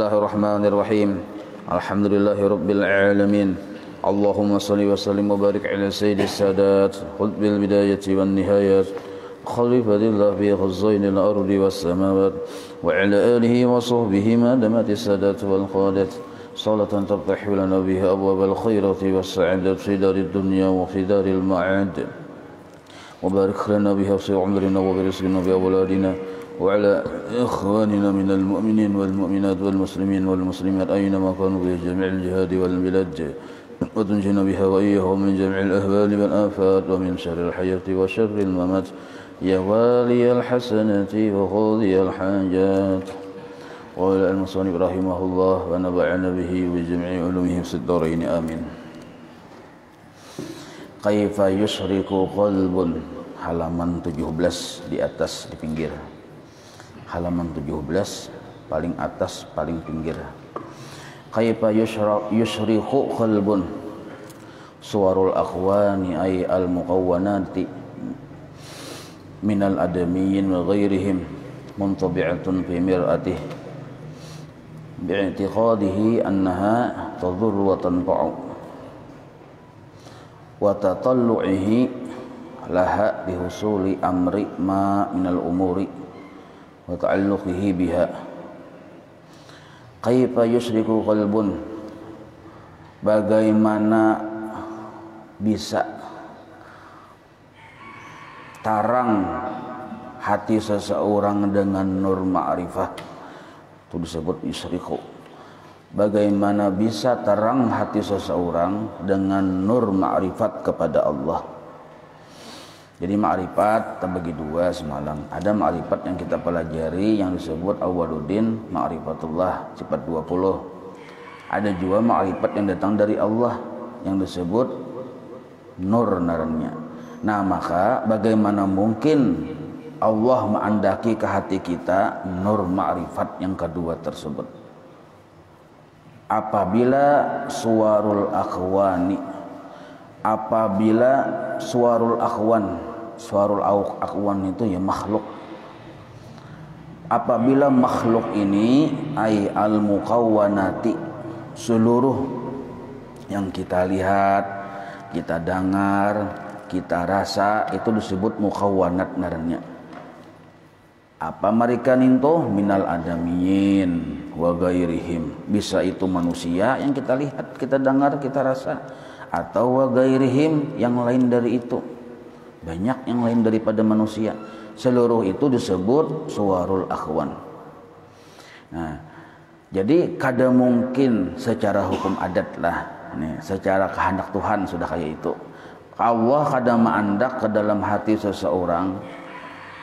Bismillahirrahmanirrahim. Alhamdulillahirabbil alamin. Allahumma shalli wa sallim wa barik ala sayyidis sadat qutbil bidayati wan nihayat khalifatillah fi khazainil ardi was samawat wa ala alihi wa sahbihi ma damatis sadat wal qadat salatan taftahu lana biha abwabal khairati was sa'adat fi darid dunya wa fi daril ma'ad wa barik lana biha fi umrina wa bi rizqina bi awladina وعلى إخواننا من المؤمنين والمؤمنات والمسلمين والمسلمات أينما كانوا في جميع الجهاد والبلاد وتنجينا بها وإياهم من جميع الأهوال والآفات ومن شر الحياة وشر الممات يا والي الحسنات وقاضي الحاجات. قال المصنف رحمه الله ونفعنا به بجميع علومه في الدارين آمين. كيف يشرك قلب halaman 17 di atas di pinggir. Halaman 17 paling atas paling pinggir. Kaifa yushriqu qalbun suwarul akhwani ay al muqawwanati minal adamiyyin wa ghairihim muntabi'atun fi mir'atih bi'tiqadihi annaha tadhurru wa tanfa'u wa tatallu'ihi laha bihusuli amri ma minal umuri wa ta'alluqihi biha. Kaifa yusyriku qalbun, bagaimana bisa tarang hati seseorang dengan nur ma'rifah, itu disebut yusyriku. Bagaimana bisa terang hati seseorang dengan nur ma'rifat kepada Allah. Jadi ma'rifat terbagi dua semalam. Ada ma'rifat yang kita pelajari yang disebut awaluddin ma'rifatullah sifat 20. Ada juga ma'rifat yang datang dari Allah yang disebut nur naranya. Nah maka bagaimana mungkin Allah mengandaki ke hati kita nur ma'rifat yang kedua tersebut? Apabila suwarul akhwani, apabila suwarul akhwan, suarul akhwan itu ya makhluk. Apabila makhluk ini ay al muqawwanati, seluruh yang kita lihat, kita dengar, kita rasa itu disebut muqawwanat naranya. Apa mereka ninto minal adamiyin wa ghairihim, bisa itu manusia yang kita lihat, kita dengar, kita rasa, atau wa ghairihim yang lain dari itu. Banyak yang lain daripada manusia. Seluruh itu disebut suwarul akhwan. Nah, jadi kada mungkin secara hukum adat lah, nih, secara kehendak Tuhan sudah kayak itu. Allah kada ma'andak ke dalam hati seseorang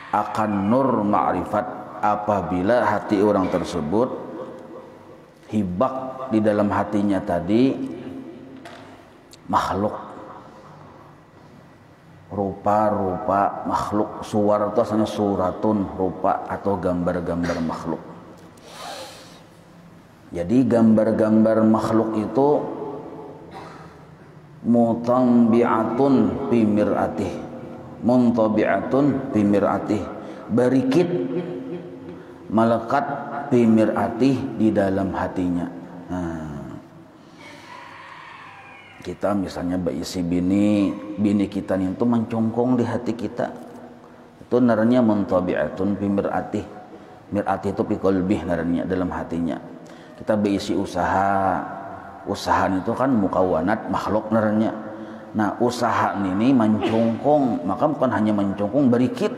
akan nur ma'rifat apabila hati orang tersebut hibak di dalam hatinya tadi makhluk. Rupa-rupa makhluk, suwar itu asalnya suratun, rupa atau gambar-gambar makhluk. Jadi gambar-gambar makhluk itu mutambi'atun fi mir'atih, muntabi'atun fi mir'atih, barikit melekat fi mir'atih di dalam hatinya. Nah, kita misalnya berisi bini kita itu mencongkong di hati kita, itu naranya muntabi'atun fi mir'atih. Mir'atih itu fi qalbih naranya, dalam hatinya. Kita berisi usaha itu kan muqawwanat makhluk naranya. Nah usaha ini mencongkong, maka bukan hanya mencongkong, berikit.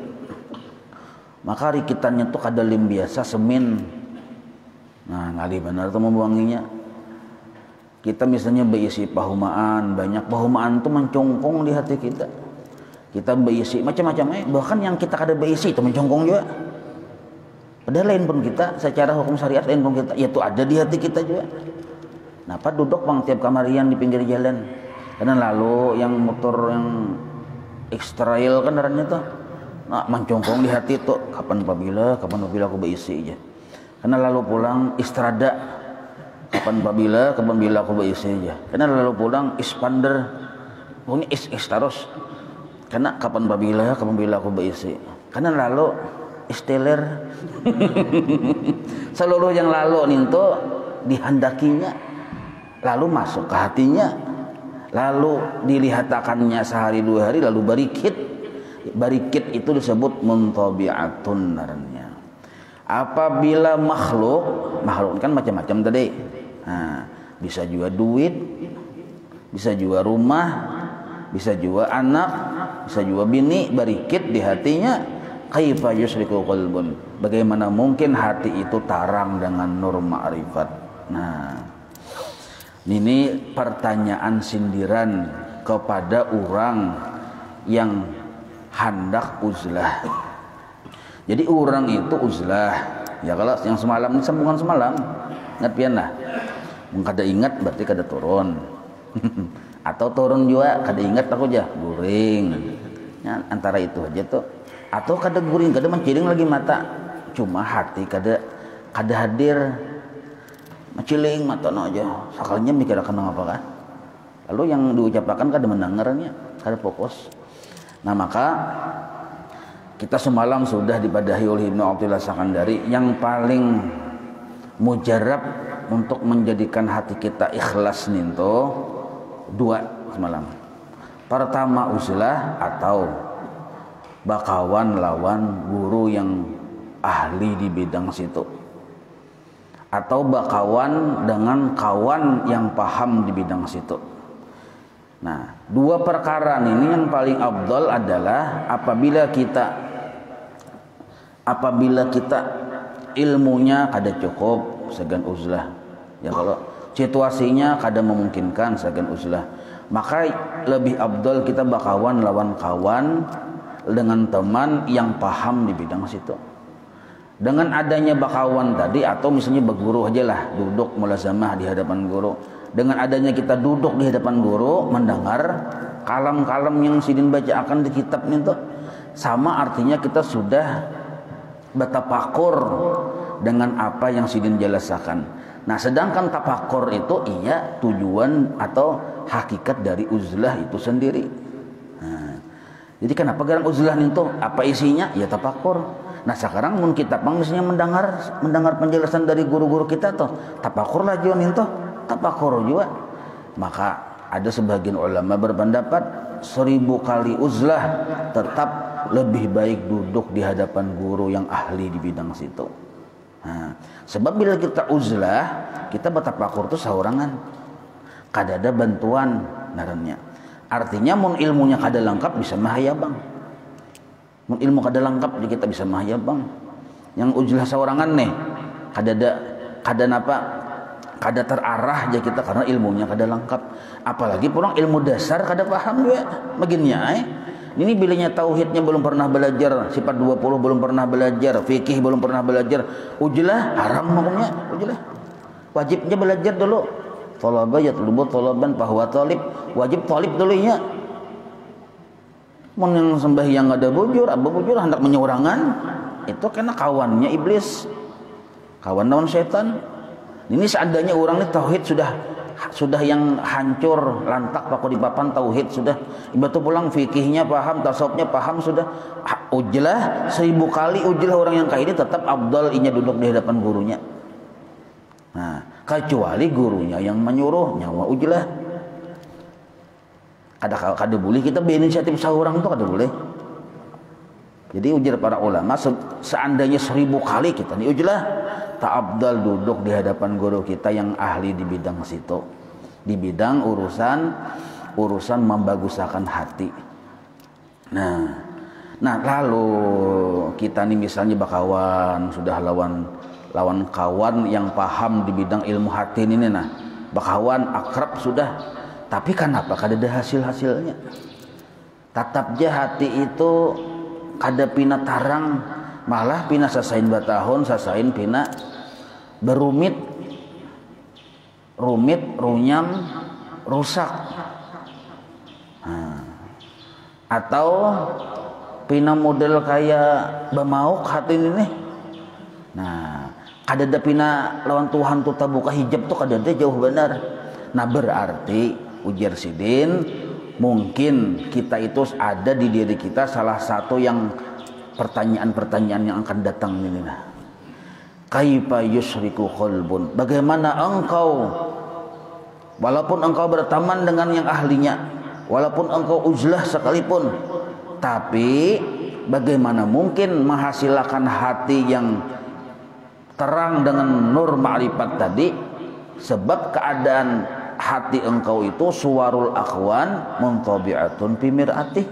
Maka rikitannya itu kadalim biasa semin. Nah ngali benar itu membuanginya. Kita misalnya berisi pahumaan, banyak pahumaan itu mencongkong di hati kita. Kita berisi macam-macam, bahkan yang kita kada berisi itu mencongkong juga. Padahal lain pun kita, secara hukum syariat lain pun kita, yaitu ada di hati kita juga. Napa duduk bang tiap kamarian di pinggir jalan? Karena lalu yang motor yang ekstrail kan darahnya tuh, nah, mencongkong di hati tuh. Kapan apabila aku berisi aja. Karena lalu pulang istrada. Kapan bila aku berisi aja. Karena lalu pulang ispander, pokoknya is terus. Karena kapan bila aku berisi. Karena lalu isteler seluruh yang lalu ninto dihandakinya, lalu masuk ke hatinya, lalu dilihatakannya sehari dua hari, lalu barikit itu disebut muntabi'atun narnya. Apabila makhluk kan macam-macam tadi. Nah, bisa juga duit, bisa juga rumah, bisa juga anak, bisa juga bini, barikit di hatinya. Kaifa yusriku qalbun, bagaimana mungkin hati itu tarang dengan nur ma'rifat. Nah, ini pertanyaan sindiran kepada orang yang hendak uzlah. Jadi orang itu uzlah ya, kalau yang semalam ini sambungan semalam ingat pian lah, kada ingat berarti kada turun atau turun juga kada ingat aku aja guring ya, antara itu aja tuh. Atau kada guring, kada menciling lagi mata, cuma hati kada hadir, menciling mata no aja, sakalnya mikir akan apa kan, lalu yang diucapkan kada mendengarnya, kada fokus. Nah, maka kita semalam sudah dipadahi oleh Ibnu Athaillah Sakandari yang paling mujarab untuk menjadikan hati kita ikhlas ninto dua semalam. Pertama uzlah atau bakawan lawan guru yang ahli di bidang situ, atau bakawan dengan kawan yang paham di bidang situ. Nah, dua perkara ini yang paling afdal adalah apabila kita ilmunya kada cukup segan uzlah ya, kalau situasinya kada memungkinkan segan uzlah, maka lebih afdal kita bakawan lawan kawan dengan teman yang paham di bidang situ. Dengan adanya bakawan tadi, atau misalnya berguru aja lah, duduk mulazamah di hadapan guru. Dengan adanya kita duduk di hadapan guru mendengar kalam-kalam yang sidin baca akan di kitab itu, sama artinya kita sudah bertafakur dengan apa yang sidin jelaskan. Nah, sedangkan tafakur itu iya tujuan atau hakikat dari uzlah itu sendiri. Nah, jadi kenapa garang uzlah itu? Apa isinya? Ya tafakur. Nah, sekarang mun kita misalnya mendengar penjelasan dari guru-guru kita tuh, tafakur lah juga itu, tafakur juga. Maka ada sebagian ulama berpendapat 1000 kali uzlah tetap lebih baik duduk di hadapan guru yang ahli di bidang situ. Nah, sebab bila kita uzlah, kita bertafakur tuh saurangan, kada ada bantuan narannya. Artinya mun ilmunya kada lengkap bisa mahayabang. Mun ilmu kada lengkap kita bisa mahayabang. Yang uzlah saurangan nih, kada terarah aja kita karena ilmunya kada lengkap. Apalagi pulang ilmu dasar kada paham juga baginnya. Ini bilanya tauhidnya belum pernah belajar, sifat 20 belum pernah belajar, fikih belum pernah belajar, uzlah haram hukumnya, uzlah. Wajibnya belajar dulu. Talaba yatlubu talaban bahwa talib, wajib talib dulu ya. Mun yang sembahyang ada bujur, hendak menyurangan, itu kena kawannya iblis. Kawan lawan setan. Ini seandainya orang ini tauhid sudah yang hancur lantak paku di papan tauhid sudah, ibadah pulang fikihnya paham, tasawufnya paham sudah, ujlah 1000 kali ujlah orang yang kayak ini tetap afdal inya duduk di hadapan gurunya. Nah, kecuali gurunya yang menyuruh nyawa ujlah. Kada boleh kita berinisiatif seorang itu, kada boleh. Jadi ujar para ulama, seandainya 1000 kali kita nih ujlah, tak afdal duduk di hadapan guru kita yang ahli di bidang situ, di bidang urusan membagusakan hati. Nah lalu kita nih misalnya bakawan sudah lawan kawan yang paham di bidang ilmu hati ini, nah bakawan akrab sudah, tapi kenapa kada ada hasilnya? Tatapnya hati itu kada pina tarang, malah pina sasain batahun, sasain pina berumit, runyam, rusak. Nah, atau pina model kayak bemauk hati ini. Nah, kada ada pina lawan Tuhan tuh buka hijab tuh kada ada, jauh benar. Nah, berarti ujar sidin mungkin kita itu ada di diri kita salah satu yang pertanyaan-pertanyaan yang akan datang ini. Nah, Kaifa yusyriku qalbun, bagaimana engkau walaupun engkau berteman dengan yang ahlinya, walaupun engkau uzlah sekalipun, tapi bagaimana mungkin menghasilkan hati yang terang dengan nur ma'rifat tadi, sebab keadaan hati engkau itu suwarul akhwan muntabi'atun fi mir'atih,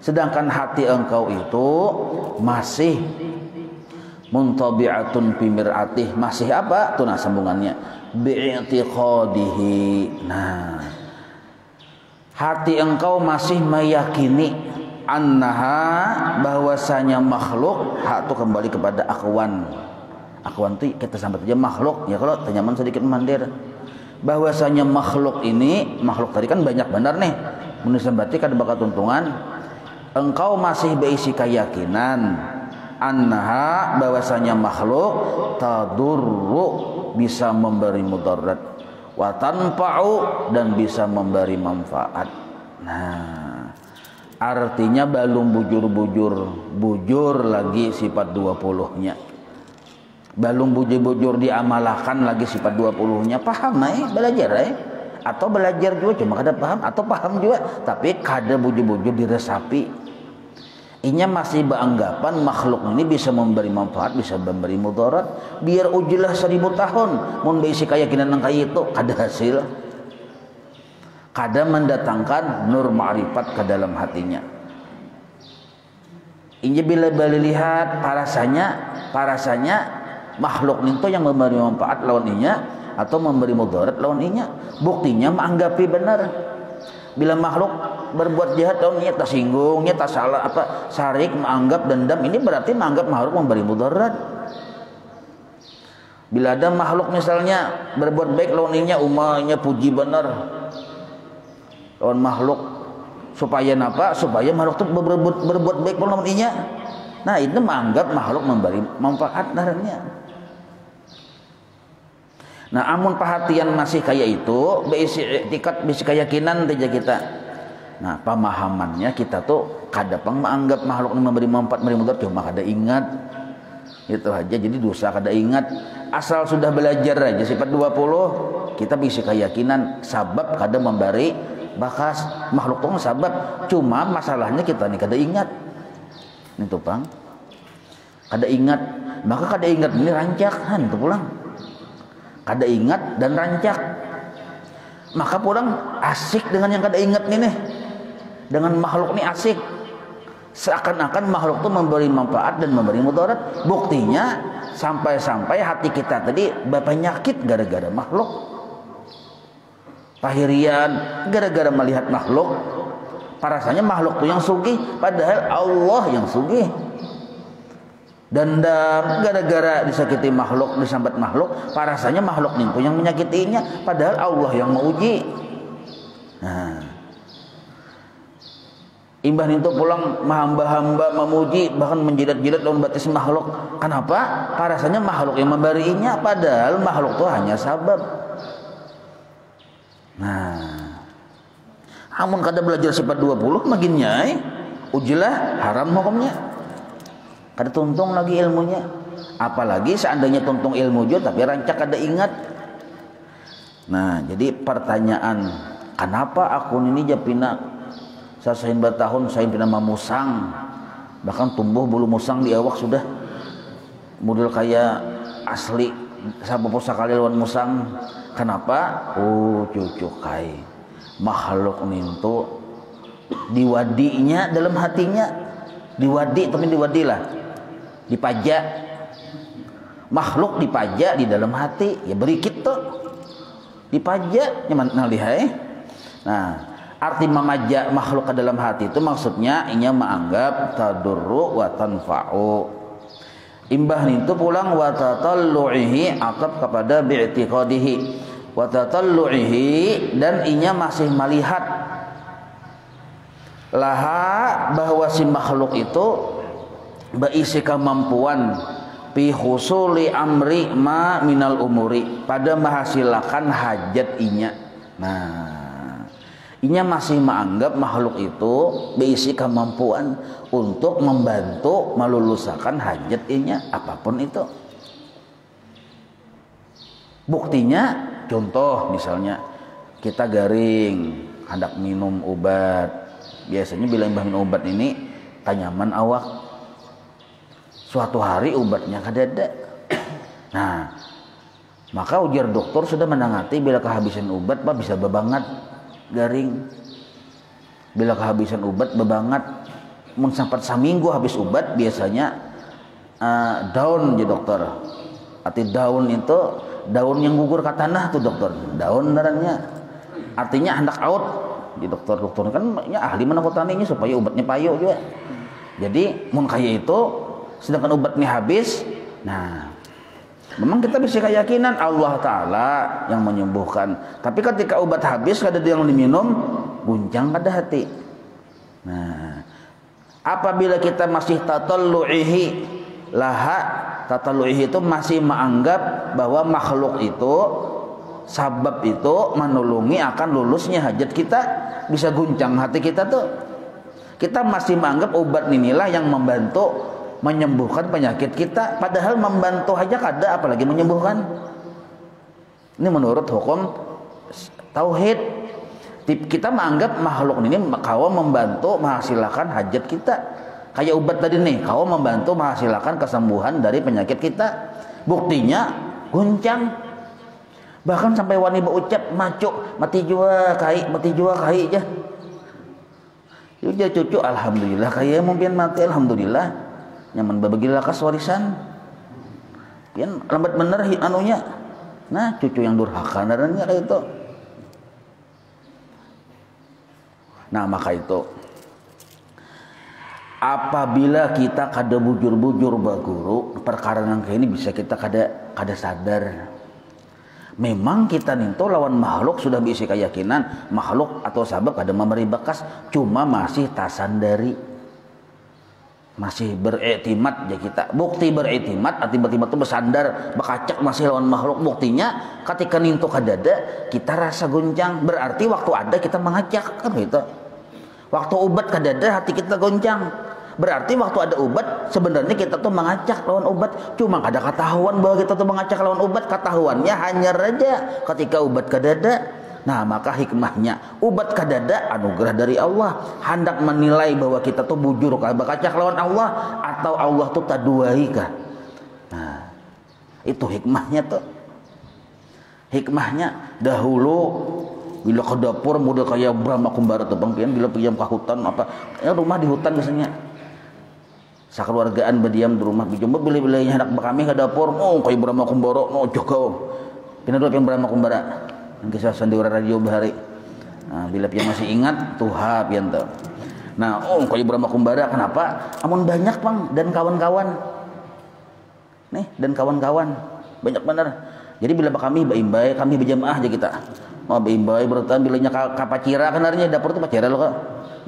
sedangkan hati engkau itu masih muntabi'atun fi mir'atih, masih apa? Tuh nah sambungannya, bi'tiqadihi. Nah, hati engkau masih meyakini annaha, bahwasanya makhluk, hak itu kembali kepada akhwan. Akhwan itu kita sampai saja makhluk ya, kalau tenyaman sedikit mandir, bahwasanya makhluk ini, makhluk tadi kan banyak benar nih, menurut berarti kan bakal tuntungan engkau masih berisi keyakinan annaha, bahwasanya makhluk tadurru, bisa memberi mudarat, wa tanfa'u, dan bisa memberi manfaat. Nah, artinya belum bujur lagi sifat 20-nya, belum bujur diamalkan lagi sifat 20-nya. Paham belajar atau belajar juga cuma kada paham, atau paham juga tapi kada bujur diresapi. Inya masih beranggapan makhluk ini bisa memberi manfaat, bisa memberi mudarat, biar ujilah 1000 tahun mun beisi keyakinan yang kayak itu kada hasil, kada mendatangkan nur ma'rifat ke dalam hatinya. Inya bila lihat parasanya makhluk itu yang memberi manfaat lawan inya, atau memberi mudarat lawan inya. Buktinya menganggapi benar. Bila makhluk berbuat jahat lawan inya, tersinggungnya, tak salah apa, sarik, menganggap dendam, ini berarti menganggap makhluk memberi mudarat. Bila ada makhluk misalnya berbuat baik lawan inya, umahnya puji benar lawan makhluk, supaya apa? Supaya makhluk itu berbuat baik lawan inya. Nah, itu menganggap makhluk memberi manfaat darahnya. Nah, amun perhatian masih kayak itu, beisi i'tikad, beisi keyakinan saja kita. Nah, pemahamannya kita tuh kadang menganggap makhluk ini memberi manfaat, memberi mudarat, cuma kada ingat. Itu aja, jadi dosa kada ingat. Asal sudah belajar aja sifat 20, kita beisi keyakinan sabab kada memberi bakas makhluk itu sabab. Cuma masalahnya kita nih kada ingat. Itu Bang. Kada ingat. Maka kada ingat ini rancakan tuh pulang. Kada ingat dan rancak, maka pulang asik dengan yang kada ingat nih, dengan makhluk ini asik, seakan-akan makhluk itu memberi manfaat dan memberi mudarat. Buktinya sampai-sampai hati kita tadi berpenyakit gara-gara makhluk, pahirian gara-gara melihat makhluk. Parasanya makhluk itu yang sugih, padahal Allah yang sugih. Dendam gara-gara disakiti makhluk, disambat makhluk, parasanya makhluk itu yang menyakitinya, padahal Allah yang menguji. Nah, imbah itu pulang hamba-hamba memuji, bahkan menjilat-jilat lawan batis makhluk. Kenapa? Parasanya makhluk yang memberinya, padahal makhluk itu hanya sabab. Nah, amun kada belajar sifat 20 makin nyai, ujilah haram hukumnya. Kada tuntung lagi ilmunya, apalagi seandainya tuntung ilmu juga tapi rancak kada ingat. Nah, jadi pertanyaan, kenapa aku ini japina sasahin bertahun saya pina memusang, bahkan tumbuh bulu musang di awak sudah model kayak asli sabu sekali lawan musang. Kenapa? Oh, cucu kai makhluk nintu diwadinya dalam hatinya, diwadi tapi diwadilah, dipajak makhluk, dipajak di dalam hati ya, berikit tuh dipajak nyaman lihai. Nah, arti memajak makhluk ke dalam hati itu maksudnya inya menganggap tadurru wa tanfa'u. Imbah itu pulang wa tatallu'ihi, atap kepada bi'tiqadihi, wa tatallu'ihi, dan inya masih melihat laha, bahwa si makhluk itu berisi kemampuan fi husuli amri ma minal umuri, pada menghasilkan hajat inya. Nah, inya masih menganggap makhluk itu berisi kemampuan untuk membantu meluluskan hajat inya apapun itu. Buktinya contoh misalnya kita garing hendak minum obat, biasanya bila minum obat ini tanyaman awak, suatu hari obatnya kadada. Nah, maka ujar dokter sudah menangati bila kehabisan obat Pak bisa bebangat garing. Bila kehabisan obat bebangat, mun sampai seminggu habis obat biasanya daun ya dokter. Arti daun itu daun yang gugur ke tanah tuh dokter. Daun benerannya. Artinya hendak out di dokter kan ya ahli menakutaninya supaya obatnya payu juga. Jadi mun kaya itu sedangkan obatnya habis, nah memang kita bisa keyakinan Allah Ta'ala yang menyembuhkan. Tapi ketika obat habis kada ada yang diminum, guncang kada hati. Nah, apabila kita masih tatallu'ihi laha, tatallu'ihi itu masih menganggap bahwa makhluk itu, sabab itu menolongi akan lulusnya hajat kita, bisa guncang hati kita tuh. Kita masih menganggap obat inilah yang membantu menyembuhkan penyakit kita, padahal membantu aja kada apalagi menyembuhkan. Ini menurut hukum tauhid. Kita menganggap makhluk ini kau membantu menghasilkan hajat kita. Kayak obat tadi nih, kau membantu menghasilkan kesembuhan dari penyakit kita. Buktinya guncang. Bahkan sampai wani berucap macuk mati jua kai aja. Udah cucu alhamdulillah kayak mungkin mati alhamdulillah. Nyaman babagilah kas warisan. Pian lambat bener anunya. Nah, cucu yang durhaka naranya kayak itu. Nah, maka itu apabila kita kada bujur-bujur baguru perkara yang kayak ini bisa kita kada sadar. Memang kita ninto lawan makhluk sudah bisa keyakinan makhluk atau sabab kada memberi bekas, cuma masih tasandari, masih beriktimat ya kita. Bukti beriktimat arti beriktimat itu bersandar bekacak masih lawan makhluk. Buktinya ketika ninto kadada kita rasa goncang, berarti waktu ada kita mengajak kan gitu. Waktu obat kadada hati kita goncang, berarti waktu ada obat sebenarnya kita tuh mengacak lawan obat, cuma kada ketahuan bahwa kita tuh mengacak lawan obat. Ketahuannya hanya raja ketika obat kadada. Nah, maka hikmahnya obat kadada anugerah dari Allah, hendak menilai bahwa kita tuh bujur kah bekacak lawan Allah atau Allah tuh taduai kah. Nah, itu hikmahnya tuh. Hikmahnya dahulu bila ke dapur model kayak Brahma Kumbara tuh Bang Pian, bila pergi ke hutan apa ya rumah di hutan biasanya sakeluargaan berdiam di rumah bijumba bila-bilanya hendak kami ke dapur kayak Brahma Kumbara joko pina dulu yang Brahma Kumbara yang kisah sandiwara radio bahari. Nah, bila pian masih ingat tuha pian tuh. Nah, kayak Brahma Kumbara kenapa? Amun banyak Bang dan kawan-kawan nih dan kawan-kawan banyak bener. Jadi bila kami baimbai kami berjamaah aja kita. Baimbai bertahan bilanya kapacira kenarnya dapur tuh pacira lo kok.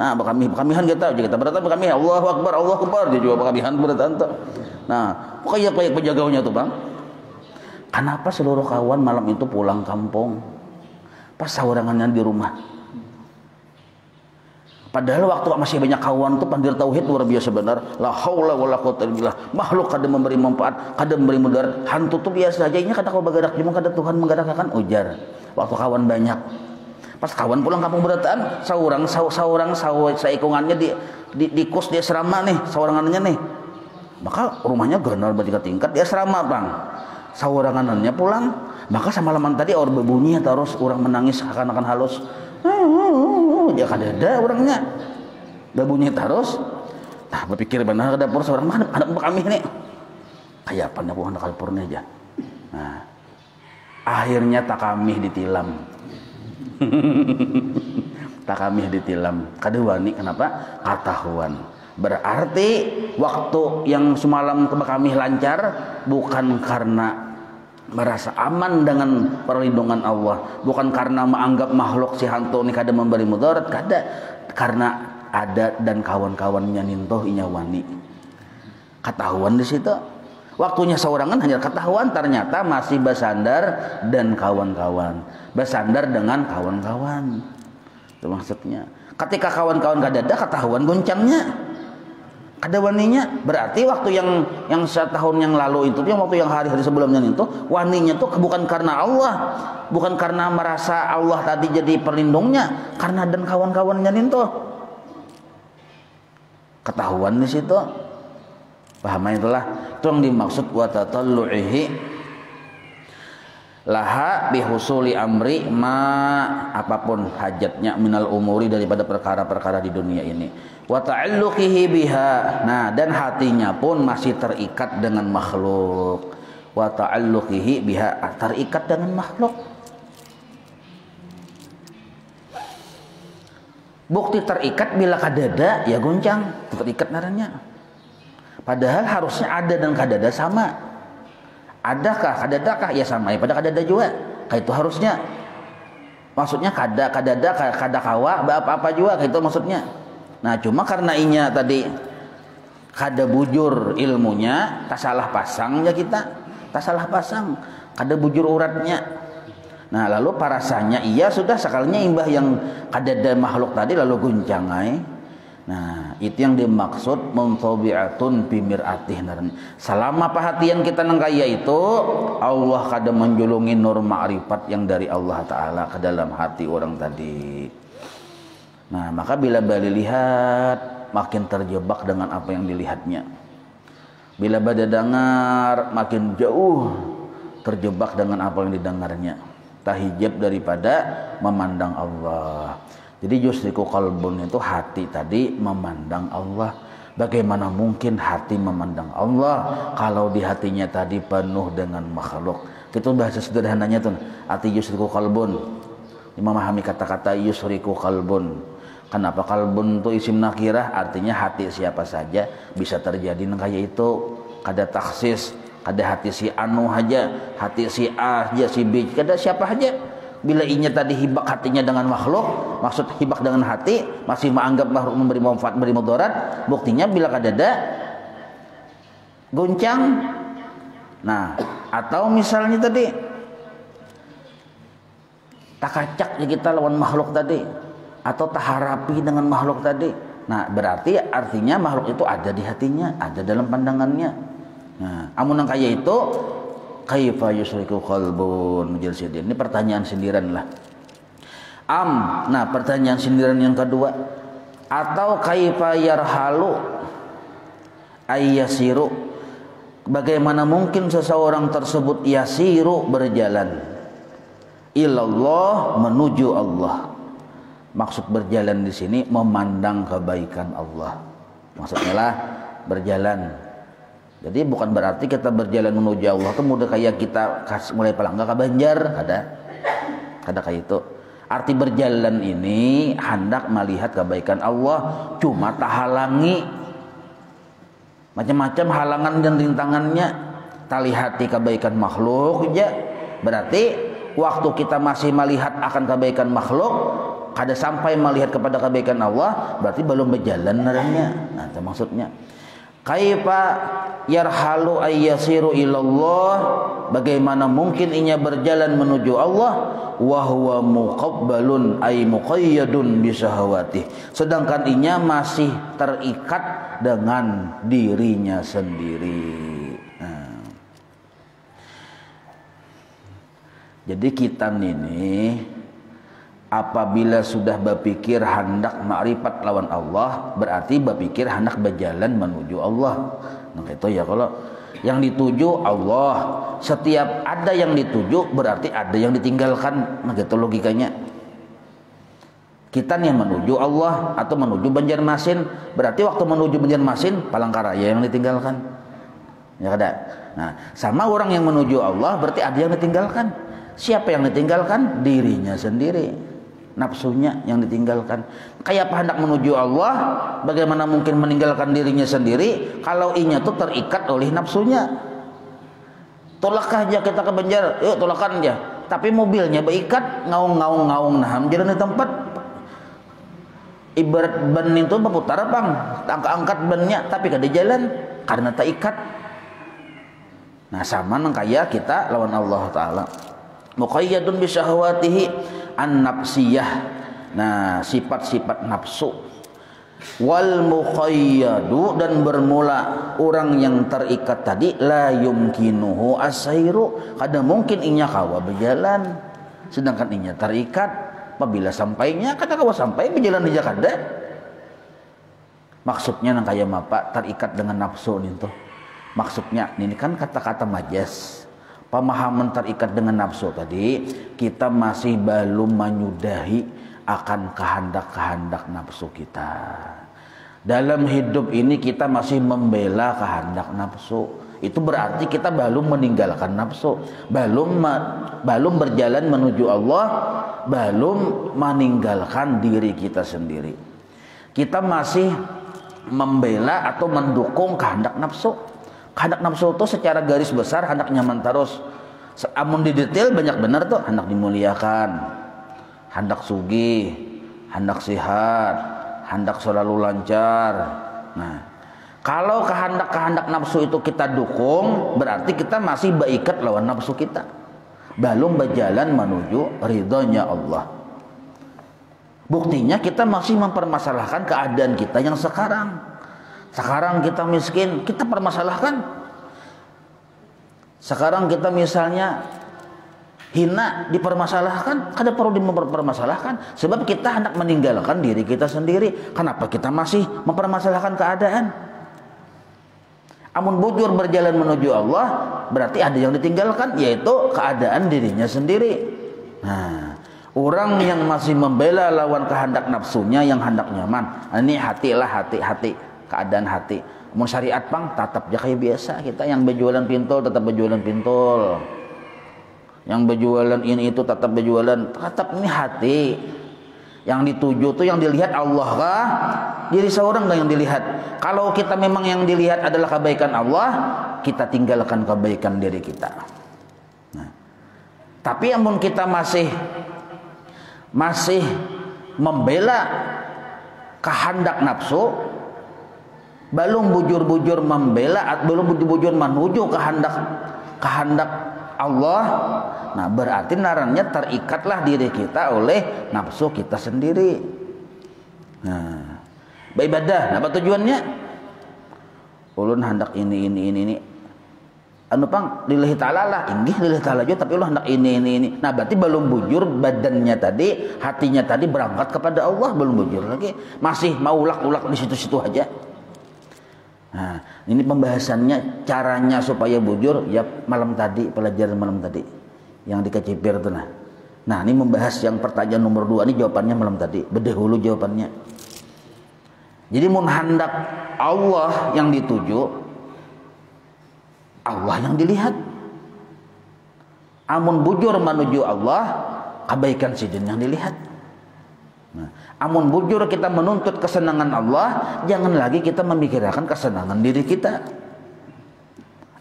Nah, kamihan kita bertahan kami Allahu Akbar dia juga kamihan bertahan tuh. Nah, pokoknya penjaganya tuh Bang. Kenapa seluruh kawan malam itu pulang kampung? Pas sawarangannya di rumah. Padahal waktu masih banyak kawan tuh pandir tauhid luar biasa benar. La haula wala quwwata illa billah. Makhluk kada memberi manfaat, kada memberi mudarat. Hantu tuh biasa aja nya kada kau bagadak cuma kada Tuhan menggerakkan ujar. Waktu kawan banyak. Pas kawan pulang kampung berataan, saurang saikungannya di kos di asrama nih, saurangannya nih. Maka rumahnya genal bertiga tingkat di asrama, Bang. Saurangannya pulang, maka semalaman tadi orang berbunyi terus orang menangis akan halus. Ya kadada orangnya berbunyi terus. Nah, berpikir benar ke dapur seorang mana ada kami nih. Kayak apa nak bukan dapurnya aja. Nah, akhirnya tak kami ditilam. Tak kami ditilam. Kadewani kenapa? Ketahuan. Berarti waktu yang semalam kami lancar bukan karena merasa aman dengan perlindungan Allah, bukan karena menganggap makhluk si hantu ini kada memberi mudarat, kada, karena ada dan kawan-kawannya nintoh inyawani. Ketahuan di situ. Waktunya saurangan hanya ketahuan, ternyata masih bersandar dan kawan-kawan. Bersandar dengan kawan-kawan. Itu maksudnya. Ketika kawan-kawan kada ada, ketahuan goncangnya. Kada waninya, berarti waktu yang setahun yang lalu itu, yang waktu yang hari-hari sebelumnya itu, waninya tuh bukan karena Allah, bukan karena merasa Allah tadi jadi perlindungnya, karena dan kawan-kawannya itu. Ketahuan di situ. Paham itulah. Itu yang dimaksud wa tatallu'ihi laha bihusuli amri ma, apapun hajatnya minal umuri, daripada perkara-perkara di dunia ini, wa ta'alluqihi biha, nah dan hatinya pun masih terikat dengan makhluk, wa ta'alluqihi biha, terikat dengan makhluk. Bukti terikat bila kadada ya goncang, terikat naranya, padahal harusnya ada dan kadada sama. Adakah, kadadakah? Ya sama ya pada kadada juga. Kayak itu harusnya. Maksudnya kadada, kadakawa, apa-apa juga kayak itu maksudnya. Nah, cuma karena inya tadi kada bujur ilmunya, tak salah pasang ya kita. Tak salah pasang, kada bujur uratnya. Nah, lalu parasanya iya sudah sekalinya imbah yang kadada makhluk tadi lalu guncangai. Nah, itu yang dimaksud muntabi'atun bimir'atih. Selama perhatian kita nang kaya itu, Allah kada menjulungi nur ma'rifat yang dari Allah Ta'ala ke dalam hati orang tadi. Nah, maka bila balik lihat, makin terjebak dengan apa yang dilihatnya. Bila bada dengar, makin jauh terjebak dengan apa yang didengarnya. Tahijab daripada memandang Allah. Jadi yusriku qalbun itu hati tadi memandang Allah. Bagaimana mungkin hati memandang Allah kalau di hatinya tadi penuh dengan makhluk? Itu bahasa sederhananya tuh. Arti yusriku qalbun. Memahami kata-kata yusriku qalbun. Kenapa qalbun itu isim nakirah? Artinya hati siapa saja bisa terjadi kayak itu. Kada taksis, kada hati si anu aja, hati si A aja, si B, kada siapa aja. Bila inya tadi hibak hatinya dengan makhluk, maksud hibak dengan hati, masih menganggap makhluk memberi manfaat, memberi mudarat, buktinya bila kadada goncang. Nah, atau misalnya tadi tak kacak ya kita lawan makhluk tadi, atau tak harapi dengan makhluk tadi. Nah, berarti artinya makhluk itu ada di hatinya, ada dalam pandangannya. Nah, amun nang kaya itu kaifa yusriku qalbun mujallsidin. Ini pertanyaan sindiran lah. Nah pertanyaan sindiran yang kedua, atau kaifa yarhalu ayyasiru, bagaimana mungkin seseorang tersebut yasiru berjalan ilallah menuju Allah. Maksud berjalan di sini memandang kebaikan Allah. Maksudnya lah berjalan. Jadi bukan berarti kita berjalan menuju Allah itu mudah kayak kita mulai palangga ke Banjar, kada kayak itu. Arti berjalan ini hendak melihat kebaikan Allah, cuma tak halangi macam-macam halangan dan rintangannya. Tak lihati kebaikan makhluk aja. Berarti waktu kita masih melihat akan kebaikan makhluk, kada sampai melihat kepada kebaikan Allah, berarti belum berjalan naranya. Nah, itu maksudnya. Kaifa yarhalu ayyasiru ilallah, bagaimana mungkin inya berjalan menuju Allah, wa huwa muqabbalun ay muqayyadun bisahawatih, sedangkan inya masih terikat dengan dirinya sendiri. Nah. Jadi kita ini apabila sudah berpikir hendak makrifat lawan Allah, berarti berpikir hendak berjalan menuju Allah. Nah itu ya, kalau yang dituju Allah, setiap ada yang dituju berarti ada yang ditinggalkan. Nah gitu logikanya. Kita nih menuju Allah atau menuju Banjarmasin, berarti waktu menuju Banjarmasin Palangkaraya yang ditinggalkan. Ya kada. Nah, sama orang yang menuju Allah berarti ada yang ditinggalkan. Siapa yang ditinggalkan? Dirinya sendiri. Nafsunya yang ditinggalkan. Kayak apa hendak menuju Allah, bagaimana mungkin meninggalkan dirinya sendiri kalau inya tuh terikat oleh nafsunya. Tolak aja kita ke Banjar, yuk tolakan aja. Tapi mobilnya berikat, ngaung nah jalan di tempat. Ibarat ban itu berputar bang, angkat bannya tapi kada jalan karena tak ikat. Nah sama nang kaya kita lawan Allah Ta'ala. Muqayyadun bisyahwatihi an-nafsiyah. Nah, sifat-sifat nafsu. Wal muqayyadu, dan bermula orang yang terikat tadi, la yumkinuhu asairu, kada mungkin inya kawa berjalan, sedangkan inya terikat. Apabila sampainya kada kawa sampai berjalan aja kada. Maksudnya nang kaya mapa terikat dengan nafsu itu. Maksudnya ini kan kata-kata majas. Pemahaman terikat dengan nafsu tadi, kita masih belum menyudahi akan kehendak-kehendak nafsu kita. Dalam hidup ini kita masih membela kehendak nafsu. Itu berarti kita belum meninggalkan nafsu, belum berjalan menuju Allah, belum meninggalkan diri kita sendiri. Kita masih membela atau mendukung kehendak nafsu. Kehendak nafsu itu secara garis besar hendak nyaman terus. Amun di detail banyak benar tuh, hendak dimuliakan, hendak sugih, hendak sehat, hendak selalu lancar. Nah, kalau kehendak nafsu itu kita dukung, berarti kita masih baikat lawan nafsu kita, belum berjalan menuju ridhonya Allah. Buktinya kita masih mempermasalahkan keadaan kita yang sekarang. Sekarang kita miskin, kita permasalahkan. Sekarang kita misalnya hina, dipermasalahkan. Kada perlu dipermasalahkan, sebab kita hendak meninggalkan diri kita sendiri. Kenapa kita masih mempermasalahkan keadaan? Amun bujur berjalan menuju Allah, berarti ada yang ditinggalkan, yaitu keadaan dirinya sendiri. Nah, orang yang masih membela lawan kehendak nafsunya yang hendak nyaman, ini hati, keadaan hati. Mun syariat pang tetap aja kayak biasa, kita yang berjualan pintul tetap berjualan pintul, yang berjualan ini itu tetap berjualan, tetap ini hati. Yang dituju tuh yang dilihat Allah kah? Diri seorang yang dilihat. Kalau kita memang yang dilihat adalah kebaikan Allah, kita tinggalkan kebaikan diri kita. Nah, tapi amun kita masih membela kehendak nafsu, belum bujur-bujur membela, belum bujur-bujur menuju kehendak Allah, nah berarti narannya terikatlah diri kita oleh nafsu kita sendiri. Nah, beribadah, apa tujuannya? Ulun hendak ini. Anu pang lillahi ta'ala lah, inggih lillahi ta'ala juga, tapi ulun hendak ini. Nah, berarti belum bujur badannya tadi, hatinya tadi berangkat kepada Allah, belum bujur lagi. Masih mau ulak-ulak di situ-situ aja. Nah, ini pembahasannya, caranya supaya bujur ya malam tadi, pelajaran malam tadi yang dikecipir itu. Nah, ini membahas yang pertanyaan nomor 2 ini jawabannya malam tadi, berdahulu jawabannya. Jadi mun hendak Allah yang dituju, Allah yang dilihat. Amun bujur menuju Allah, kebaikan sidin yang dilihat. Nah, amun bujur kita menuntut kesenangan Allah, jangan lagi kita memikirkan kesenangan diri kita.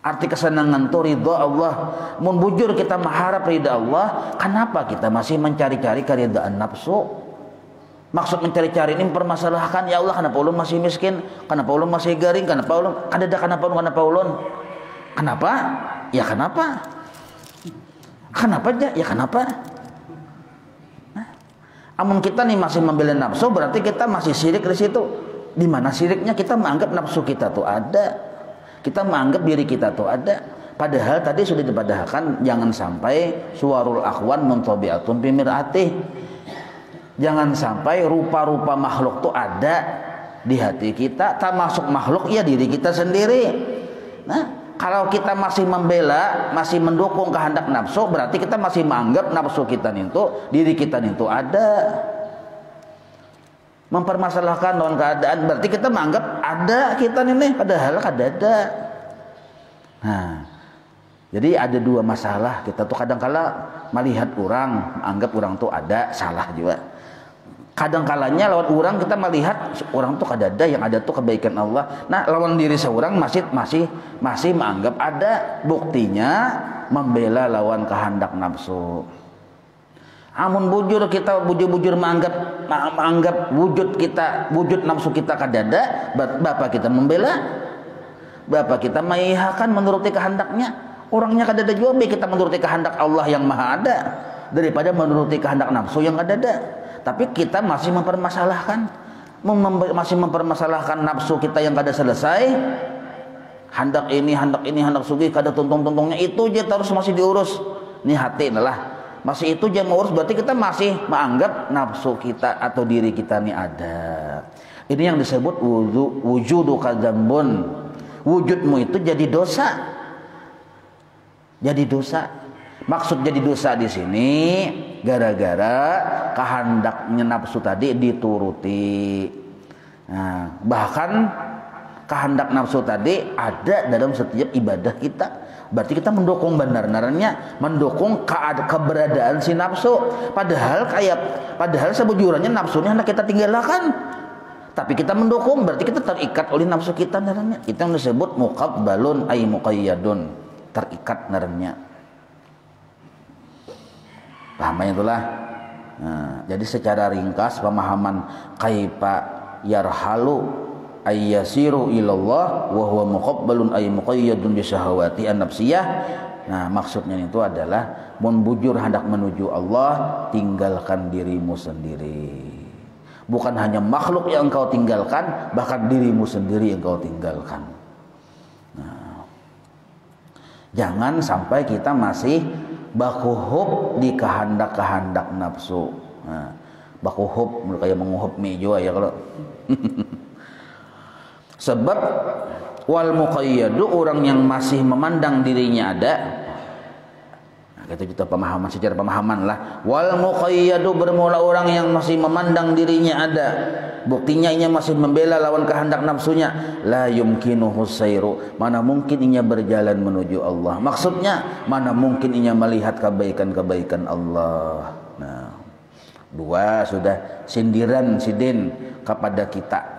Arti kesenangan itu ridha Allah. Mun bujur kita mengharap ridha Allah, kenapa kita masih mencari-cari keridhaan nafsu? Maksud mencari-cari ini mempermasalahkan, ya Allah kenapa ulun masih miskin? Kenapa ulun masih garing? Kenapa ulun kadada? Kenapa ulun? Kenapa? Ya kenapa? Kenapa aja? Ya kenapa? Amun kita nih masih membela nafsu, berarti kita masih syirik di situ. Di mana syiriknya? Kita menganggap nafsu kita tuh ada, kita menganggap diri kita tuh ada. Padahal tadi sudah dipadahkan, jangan sampai suwarul akhwan muntabi'atun fi mir'atih. Jangan sampai rupa-rupa makhluk tuh ada di hati kita, termasuk makhluk ya diri kita sendiri. Nah, kalau kita masih membela, masih mendukung kehendak nafsu, berarti kita masih menganggap nafsu kita itu, diri kita itu ada. Mempermasalahkan dalam keadaan, berarti kita menganggap ada kita ini, padahal ada. Nah, jadi ada 2 masalah. Kita tuh kadang-kala melihat orang, menganggap orang tuh ada, salah juga. Kadang-kalanya lawan orang kita melihat orang tuh kadada, yang ada tuh kebaikan Allah. Nah, lawan diri seorang masih menganggap ada. Buktinya membela lawan kehendak nafsu. Amun bujur kita bujur menganggap wujud nafsu kita kadada, bapak kita membela, bapak kita mengiyakan menuruti kehendaknya. Orangnya kadada juga, kita menuruti kehendak Allah yang maha ada daripada menuruti kehendak nafsu yang kadada. Tapi kita masih mempermasalahkan. masih mempermasalahkan nafsu kita yang kada selesai, hendak ini hendak sugih kada tuntung-tuntungnya itu aja terus masih diurus. Ini hati lah masih itu aja mengurus, berarti kita masih menganggap nafsu kita atau diri kita ini ada. Ini yang disebut wujudu kadzambun. Wujudmu itu jadi dosa. Jadi dosa. Maksud jadi dosa di sini gara-gara kehendaknya nafsu tadi dituruti. Nah, bahkan kehendak nafsu tadi ada dalam setiap ibadah kita. Berarti kita mendukung benar-benarnya mendukung keberadaan si nafsu. Padahal sebujurnya nafsunya hendak kita tinggalkan. Tapi kita mendukung, berarti kita terikat oleh nafsu kita naranya. Itu yang disebut muqabbalun ay muqayyadun, terikat naranya. Pahamnya itulah. Nah, jadi secara ringkas pemahaman kaifa yarhalu ay yasiru ilallah wa huwa muqabbalun ay muqayyadun bi syahawati an-nafsiyah. Nah, maksudnya itu adalah mun bujur hendak menuju Allah, tinggalkan dirimu sendiri. Bukan hanya makhluk yang engkau tinggalkan, bahkan dirimu sendiri yang engkau tinggalkan. Nah, jangan sampai kita masih bakuhub di kehendak-kehendak nafsu. Nah, bakuhub kayak menguhub mie juga ya kalau. Sebab wal muqayyadu, orang yang masih memandang dirinya ada. Nah, itu kita pemahaman secara pemahaman lah. Wal muqayyadu bermula orang yang masih memandang dirinya ada. Buktinya ia masih membela lawan kehendak nafsunya. La yumkinuhu sayru, mana mungkin ia berjalan menuju Allah. Maksudnya mana mungkin ia melihat kebaikan-kebaikan Allah. Nah, dua sudah sindiran sidin kepada kita.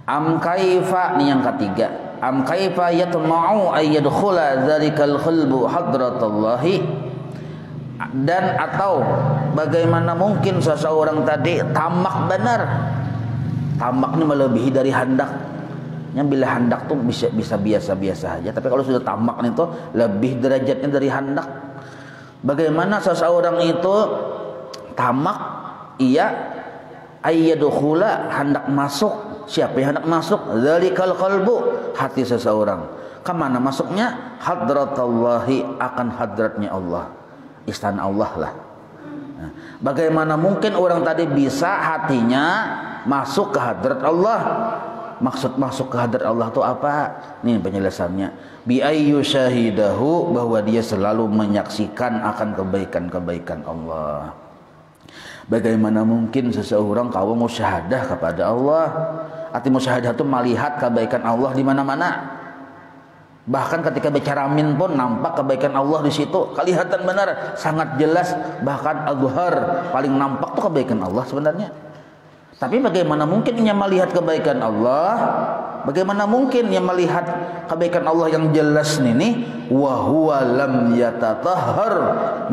Am kaifa, ini yang ketiga. Am kaifa yatma'u ay yadkhula dzalikal qalbu hadratallahi, dan atau bagaimana mungkin seseorang tadi tamak benar. Tamak ini melebihi dari hendak. Yang bila hendak tuh bisa biasa-biasa aja, tapi kalau sudah tamak itu lebih derajatnya dari hendak. Bagaimana seseorang itu tamak, ia ayyadkhula, hendak masuk. Siapa yang hendak masuk? Dzalikal qalbu, hati seseorang. Kemana masuknya? Hadratallahi, akan hadratnya Allah, istana Allah lah. Nah, bagaimana mungkin orang tadi bisa hatinya masuk ke hadrat Allah? Maksud masuk ke hadrat Allah itu apa? Ini penjelasannya. Bi ayyu syahidahu, bahwa dia selalu menyaksikan akan kebaikan-kebaikan Allah. Bagaimana mungkin seseorang kau musyahadah kepada Allah? Arti musyahadah itu melihat kebaikan Allah di mana-mana. Bahkan ketika bicara min pun nampak kebaikan Allah di situ, kelihatan benar, sangat jelas, bahkan azhar, paling nampak tuh kebaikan Allah sebenarnya. Tapi bagaimana mungkin ia melihat kebaikan Allah? Bagaimana mungkin ia melihat kebaikan Allah yang jelas ini? Wa huwa lam yatatahhar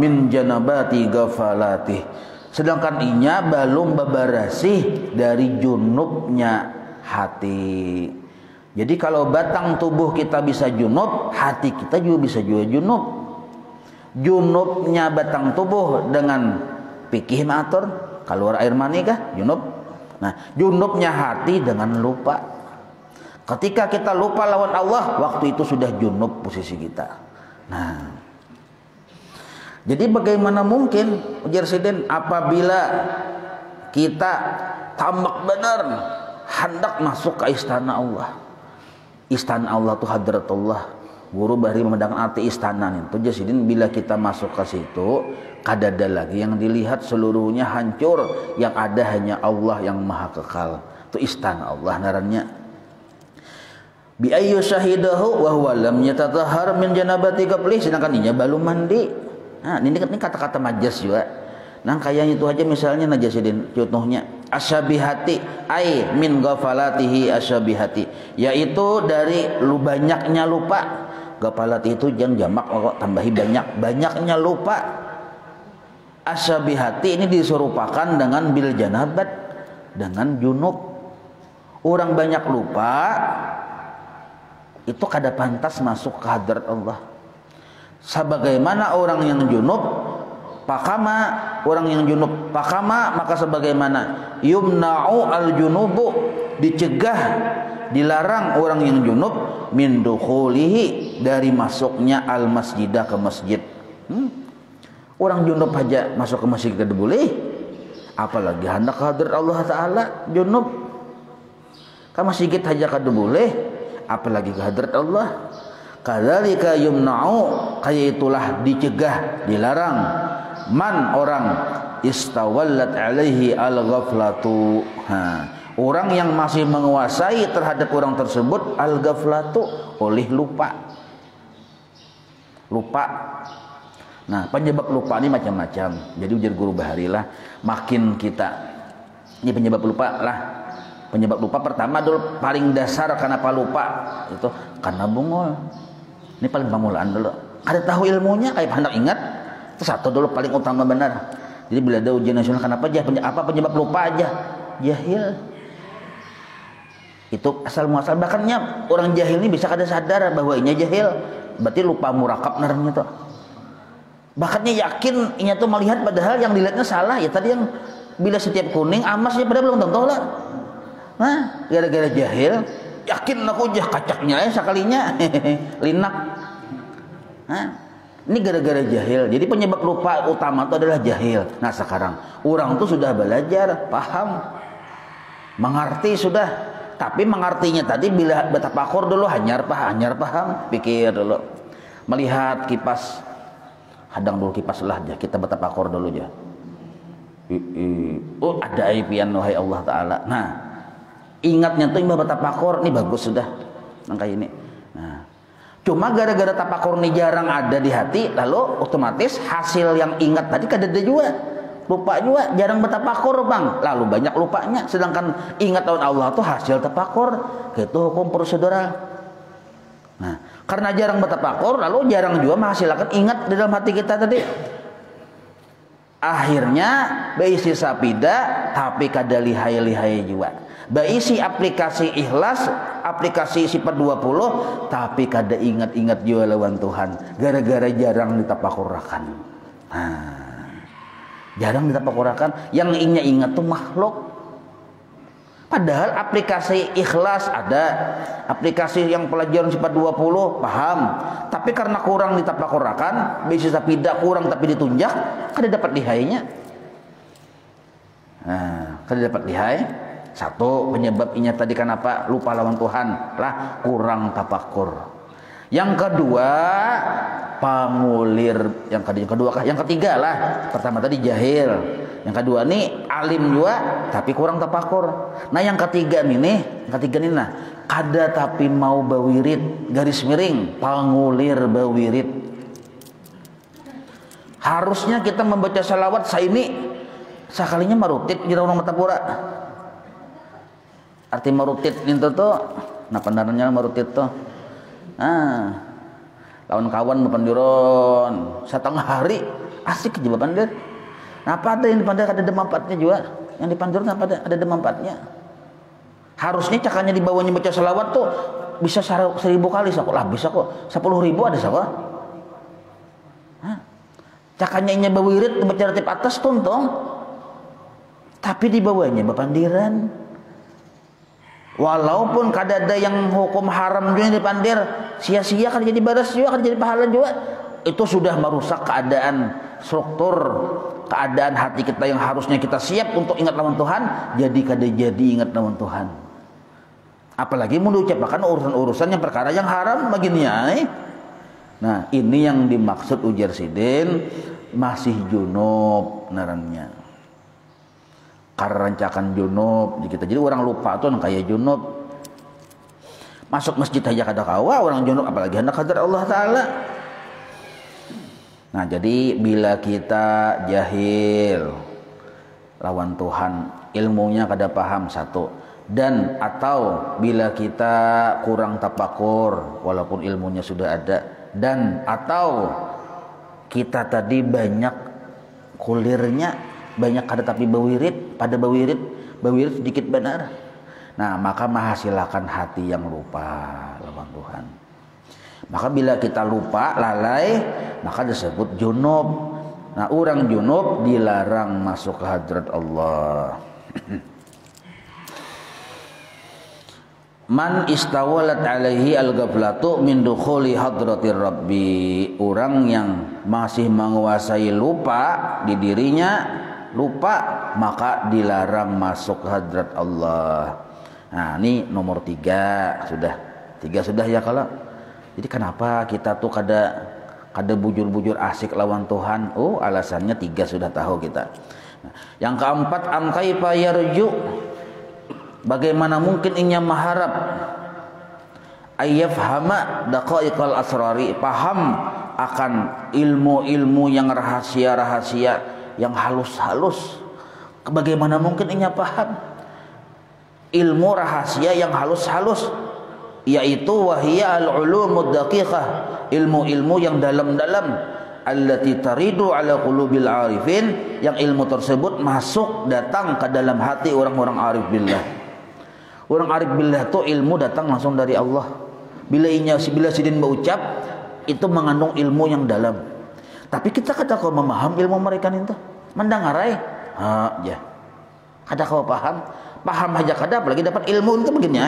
min janabati ghafalati. Sedangkan inya belum bebersih dari junubnya hati. Jadi kalau batang tubuh kita bisa junub, hati kita juga bisa junub. Junubnya batang tubuh dengan pikih matur, keluar air mani kah? Junub. Nah, junubnya hati dengan lupa. Ketika kita lupa lawan Allah, waktu itu sudah junub posisi kita. Nah, jadi bagaimana mungkin ujar sidin apabila kita tamak benar hendak masuk ke istana Allah. Istana Allah itu hadratullah. Guru bari memandangkan arti istana itu. Ujar sidin bila kita masuk ke situ, kadada lagi yang dilihat seluruhnya hancur, yang ada hanya Allah yang maha kekal. Itu istana Allah ngarannya. Bi ayyu syahidahu wa huwa lam yatatahhar min janabati qabli, sedangkan inya belum mandi. Nah, ini kata-kata majas juga. Nah, kayaknya itu aja misalnya najasidin contohnya asyabihati ai min ghafalatihi asyabihati, yaitu dari banyaknya lupa. Ghafalati itu jangan jamak kok tambahi banyaknya lupa. Asyabihati ini diserupakan dengan bil janabat, dengan junub. Orang banyak lupa itu kada pantas masuk ke hadrat Allah. Sebagaimana orang yang junub Pakama orang yang junub, pakama maka sebagaimana yumna'u al-junubu dicegah, dilarang orang yang junub min dukhulihi dari masuknya al-masjidah ke masjid. Orang junub aja masuk ke masjid tidak boleh, apalagi hendak hadrat Allah Ta'ala junub ke masjid aja kada boleh, apalagi ke hadrat Allah. Kadzalika yumna'u, kayak itulah dicegah, dilarang man orang istawallat alaihi al-ghaflatu, orang yang masih menguasai terhadap orang tersebut al-ghaflatu, oleh lupa. Nah, penyebab lupa ini macam-macam. Jadi ujar guru Baharilah, makin kita ini penyebab lupa lah. Penyebab lupa pertama dulu paling dasar kenapa lupa itu karena bungul. Ini paling pamulaan dulu. Ada tahu ilmunya kayak hendak ingat. Itu satu dulu paling utama benar. Jadi bila ada ujian nasional kenapa aja apa penyebab lupa aja? Jahil. Itu asal muasal, bahkannya orang jahil ini bisa kada sadar bahwa inya jahil. Berarti lupa murakab naranya tuh. Bahkannya yakin inya tuh melihat padahal yang dilihatnya salah. Ya tadi yang bila setiap kuning amasnya padahal belum tentu lah. Nah, gara-gara jahil yakin aku jah kacaknya sekalinya linak. Ini gara-gara jahil. Jadi penyebab lupa utama itu adalah jahil. Nah sekarang orang tuh sudah belajar, paham, mengerti sudah. Tapi mengertinya tadi bila betapakur dulu hanyar paham, pikir dulu, melihat kipas, hadang dulu kipas lah aja. Kita betapakur dulu aja. Oh ada aipian wahai Allah Ta'ala. Nah ingatnya tuh imbah betapakur, ini bagus sudah, nangka ini. Nah cuma gara-gara tapakur ini jarang ada di hati, lalu otomatis hasil yang ingat tadi kadada juga, lupa juga, jarang bertapakur bang, lalu banyak lupanya. Sedangkan ingat tahun Allah tuh hasil tapakur, itu hukum prosedural. Nah karena jarang bertapakur, lalu jarang juga menghasilkan ingat di dalam hati kita tadi. Akhirnya baisi sapida tapi kada lihai-lihai juga. Baisi aplikasi ikhlas, aplikasi sifat 20 tapi kada ingat-ingat juga lawan Tuhan gara-gara jarang ditapakurakan. Jarang ditapakurakan, yang ingat tuh makhluk. Padahal aplikasi ikhlas ada, aplikasi yang pelajaran sifat 20 paham, tapi karena kurang ditapakurakan, baisi sapida kurang tapi ditunjak, kada dapat lihainya. Kada dapat lihai. Satu penyebabnya tadi kenapa lupa lawan Tuhan lah, kurang tapakur. Yang kedua pangulir, yang ketiga lah. Pertama tadi jahil, yang kedua nih alim juga tapi kurang tapakur. Nah yang ketiga nih nah kada tapi mau bawirid, garis miring pangulir bawirid. Harusnya kita membaca salawat saini sekalinya marutit di orang matapura. Arti marutit itu tuh, nah pendananya marutit tuh, lawan kawan berpandiron setengah hari asik kejebakan dia. Nah apa ada yang dipandir ada demampatnya juga, yang dipandiron apa ada demampatnya. Harusnya cakanya dibawanya baca salawat tuh bisa 1000 kali sako lah, bisa kok 10.000 ada sako. Cakanya inya bawirid baca ratib atas tuntong, tapi dibawanya berpandiran. Walaupun kadada yang hukum haram juga dipandir, sia-sia kan jadi baras juga, kan jadi pahala juga. Itu sudah merusak keadaan struktur, keadaan hati kita yang harusnya kita siap untuk ingat lawan Tuhan, jadi kada jadi ingat lawan Tuhan. Apalagi mau diucapkan urusan-urusan yang perkara yang haram begininya. Nah ini yang dimaksud ujar sidin masih junub narannya. Karena rancakan junub kita, jadi orang lupa tuh kayak junub masuk masjid aja kada kawa orang junub, apalagi hendak hadrat Allah Ta'ala. Nah jadi bila kita jahil lawan Tuhan, ilmunya kada paham satu, dan atau bila kita kurang tapakur walaupun ilmunya sudah ada, dan atau kita tadi banyak kulirnya, banyak kada tapi bawirid, pada bawirid sedikit benar. Nah maka menghasilkan hati yang lupa lawan Tuhan. Maka bila kita lupa lalai, maka disebut junub. Nah, orang junub dilarang masuk ke hadrat Allah. Man istawalat alaihi al-ghaflatu min dukhuli hadratir rabbi. Orang yang masih menguasai lupa di dirinya, lupa, maka dilarang masuk hadrat Allah. Nah, ini nomor 3 sudah. 3 sudah ya kalau. Jadi kenapa kita tuh kada bujur-bujur asik lawan Tuhan? Oh, alasannya 3 sudah tahu kita. Nah, yang keempat, am kaifa yarju. Bagaimana mungkin inya mengharap ayyafhama daqaiqal asrari, paham akan ilmu-ilmu yang rahasia-rahasia, yang halus-halus. Bagaimana mungkin inya paham ilmu rahasia yang halus-halus, yaitu wahiyya al-ulumud daqiqah, ilmu-ilmu yang dalam-dalam, allati taridu ala qulubil arifin, yang ilmu tersebut masuk datang ke dalam hati orang-orang arif billah. Orang arif billah itu ilmu datang langsung dari Allah. Bila sidin berucap itu mengandung ilmu yang dalam. Tapi kita kada kau memaham ilmu mereka itu. Mendengarai, ya. Kada kau paham aja kada, apalagi dapat ilmu itu begini.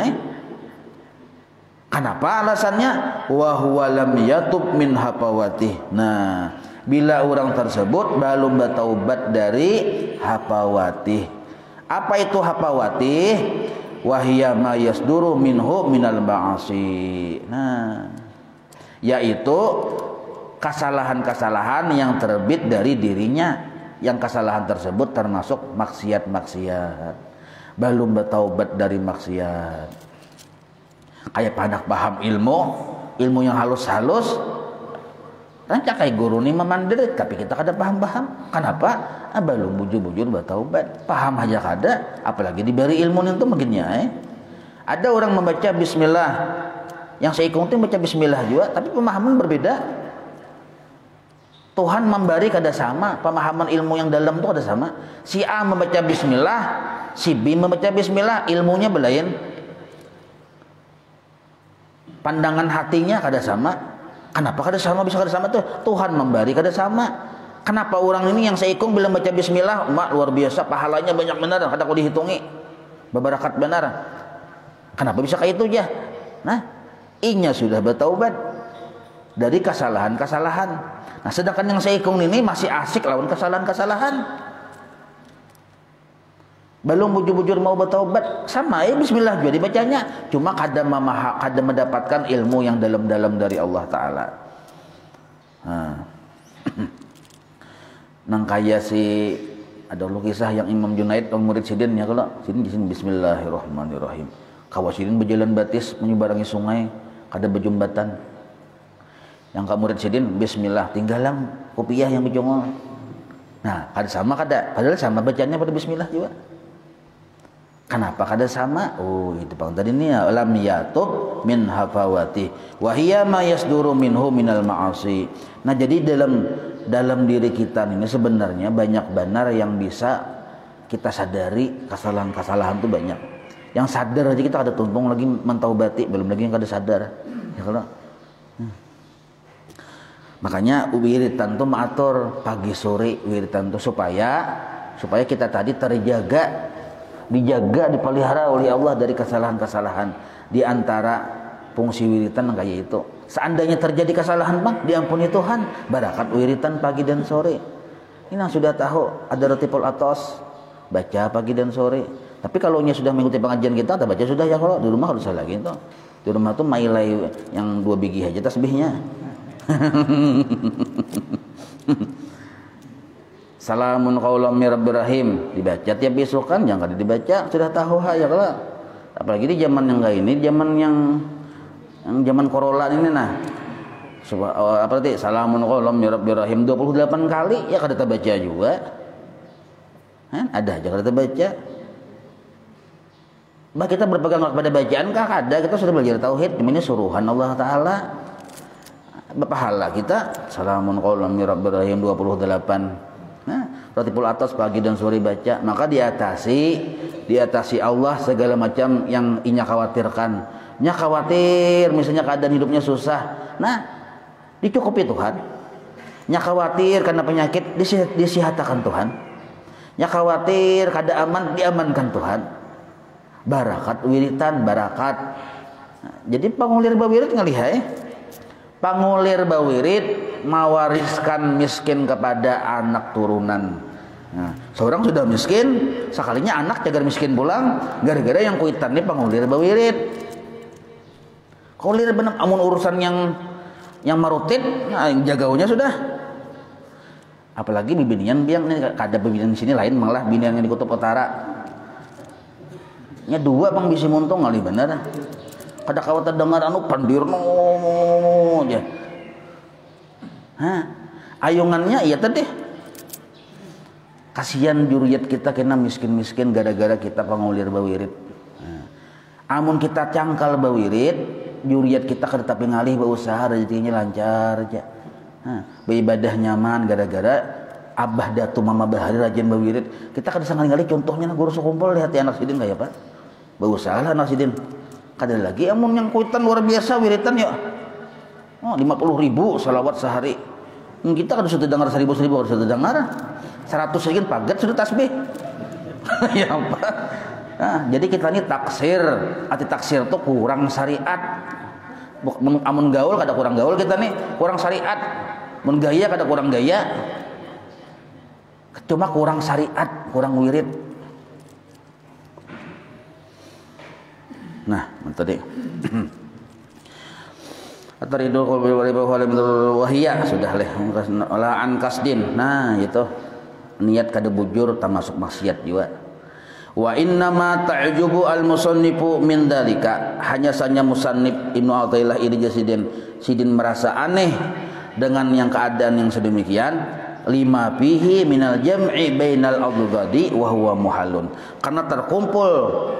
Kenapa alasannya? Wa huwa lam yatub min hafawatih. Nah, bila orang tersebut belum bertaubat dari hafawatih. Apa itu hafawatih? Wahiyya ma yasduru minhu minal ma'asi. Nah, yaitu kesalahan-kesalahan yang terbit dari dirinya, yang kesalahan tersebut termasuk maksiat-maksiat, belum bertaubat dari maksiat. Kayak panak paham ilmu yang halus-halus, rancak kayak guru ni memandirit, tapi kita kada paham-paham. Kenapa? Belum bujur-bujur bertaubat. Paham aja kada, apalagi diberi ilmu itu begini. Ada orang membaca bismillah, yang seikung itu baca bismillah juga, tapi pemahaman berbeda. Tuhan memberi kada sama, pemahaman ilmu yang dalam itu kada sama. Si A membaca bismillah, si B membaca bismillah, ilmunya belain. Pandangan hatinya kada sama. Kenapa kada sama? Bisa kada sama tuh? Tuhan memberi kada sama. Kenapa orang ini yang seikung bila baca bismillah, mak luar biasa, pahalanya banyak benar, kada kau dihitungi, berbarakat benar. Kenapa bisa kayak itu aja? Nah, inya sudah bertaubat dari kesalahan-kesalahan. Nah, sedangkan yang seikung ini masih asik lawan kesalahan-kesalahan. Belum bujur-bujur mau bertaubat, sama bismillah juga dibacanya, cuma kada mendapatkan ilmu yang dalam-dalam dari Allah Ta'ala. Nang kaya si ada kisah yang Imam Junaid orang murid sidin ya, kalau sidin di sini bismillahirrahmanirrahim. Kawa sidin berjalan batis menyeberangi sungai, kada berjumbatan. Yang ka murid sidin bismillah, tinggalang kopiah yang berjongol. Nah, kada sama kada, padahal sama bacanya pada bismillah juga. Kenapa kada sama? Oh, itu bang tadi ini ya, lam yatub min hafawati wa hiya ma yasduru minhu minal ma'asi. Nah, jadi dalam diri kita ini sebenarnya banyak benar yang bisa kita sadari, kesalahan-kesalahan itu banyak. Yang sadar aja kita kada tuntung lagi mentaubati, belum lagi yang kada sadar. Ya kalau makanya wiritan tuh maatur pagi sore wiritan tuh supaya kita tadi dijaga, dipelihara oleh Allah dari kesalahan-kesalahan. Di antara fungsi wiritan kayak itu, seandainya terjadi kesalahan bang, diampuni Tuhan, barakat wiritan pagi dan sore. Ini yang sudah tahu ada ratibul atos, baca pagi dan sore. Tapi kalau nya sudah mengikuti pengajian kita, tak baca sudah ya, kalau di rumah harus lagi itu. Di rumah tuh mailai yang 2 biji aja tasbihnya. Salamun qaulam mir rabbir rahim dibaca tiap besok kan, jangan dibaca sudah tahu ya kalau. Apalagi di zaman yang enggak ini, zaman yang zaman Corolla ini nah. Apa tadi? Salamun qaulam mir rabbir rahim 28 kali ya kada baca juga. Ada aja kada baca. Bah kita berpegang kepada bacaan kah ada, kita sudah belajar tauhid, ini suruhan Allah Taala. Berpahala kita salamun qaulam mir rabbir rahim 28. Nah, ratibul atas pagi dan sore baca, maka diatasi Allah segala macam yang inya khawatirkan. Nya khawatir misalnya keadaan hidupnya susah. Nah, dicukupi Tuhan. nya khawatir karena penyakit disihatakan Tuhan, nya khawatir kada aman diamankan Tuhan. Barakat wiritan barakat. Nah, jadi pangulir bawirit ngalihai, pangulir bawirit mewariskan miskin kepada anak turunan. Nah, seorang sudah miskin, sekalinya anak jaga miskin pulang, gara-gara yang kuitan ini pangulir bawirit. Kaulir benar amun urusan yang marutin, nah, yang jagaunya sudah. Apalagi bibinian biang ini kada bibinian di sini lain malah binian yang di kutub utara. Nya dua pang bisi muntung kali bener. Kada kawat dengar anu pandirno aja. Hah, ayungannya iya tadi. Kasihan juriyat kita kena miskin-miskin gara-gara kita pangulir bawirit. Nah, amun kita cangkal bawirit, juriyat kita kada tapi ngalih berusaha rezekinya lancar aja. Nah, beribadah nyaman gara-gara abah datu mama bahari rajin bawirit. Kita kada sangali-ngali contohnya guru sekumpul lihat ya anak sidin kaya apa? Berusaha lah anak sidin. Kada lagi amun yang kuitan luar biasa wiritan ya. Oh, 50.000 salawat sehari. Kita kada sudah dengar 1.000 kada sudah dengar. 100 segin paget sudah tasbih. Ya apa? Nah, jadi kita ini taksir. Arti taksir itu kurang syariat. Amun gaul kada kurang gaul kita nih, kurang syariat. Mun gaya kada kurang gaya. Cuma kurang syariat, kurang wirid. Nah, tadi. Ataridu wahiyah sudah leh an kasdin. Nah, itu niat kada bujur termasuk maksiat juga. Wa inna ma ta'jubu al-musannifu min dalika, hanya saja musannif Ibnu Athaillah ini sidin merasa aneh dengan yang keadaan yang sedemikian, lima fihi minal jam'i bainal adghadi wa huwa muhalun, karena terkumpul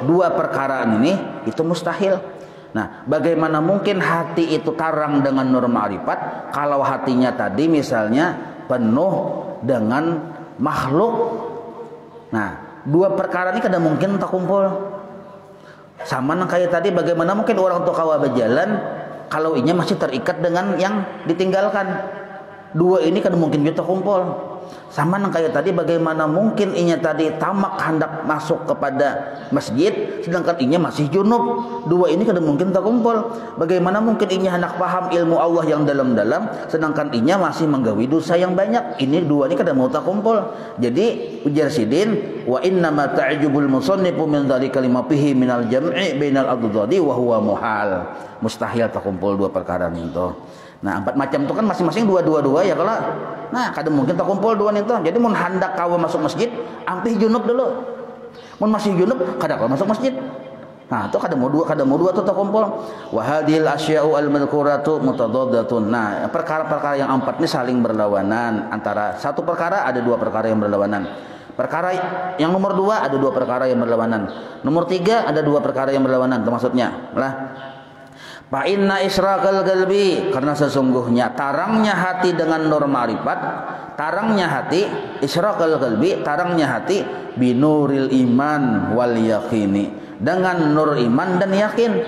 dua perkara ini itu mustahil. Nah, bagaimana mungkin hati itu tarang dengan nur ma'rifat kalau hatinya tadi misalnya penuh dengan makhluk. Nah, dua perkara ini kada mungkin terkumpul. Sama nang kayak tadi, bagaimana mungkin orang tua kawa berjalan kalau inya masih terikat dengan yang ditinggalkan. Dua ini kada mungkin juga terkumpul. Sama nang kayak tadi, bagaimana mungkin inya tadi tamak hendak masuk kepada masjid sedangkan inya masih junub. Dua ini kada mungkin terkumpul. Bagaimana mungkin inya hendak paham ilmu Allah yang dalam-dalam sedangkan inya masih menggawi dosa yang banyak. Ini dua ini kada mau terkumpul. Jadi ujar sidin, wa inna ma ta'jubul musannifu min dzalika lima fihi minal jam'i bainal adghadi wa huwa muhal. Mustahil terkumpul dua perkara itu. Nah, empat macam itu kan masing-masing dua ya kalau. Nah, kadang mungkin terkumpul dua itu. Jadi mun hendak kawa masuk masjid, ampih junub dulu. Mun masih junub, kada kawa masuk masjid. Nah, itu kada mau dua itu terkumpul. Wa hadhil asya'u al-madhkuratu mutadaddatun. Nah, perkara-perkara yang empat ini saling berlawanan. Antara satu perkara ada dua perkara yang berlawanan. Perkara yang nomor dua ada dua perkara yang berlawanan. Nomor tiga ada dua perkara yang berlawanan. Itu maksudnya lah. Fa inna israqal qalbi, karena sesungguhnya tarangnya hati dengan nur ma'rifat, tarangnya hati israqal qalbi, tarangnya hati binuril iman wal yaqini, dengan nur iman dan yakin.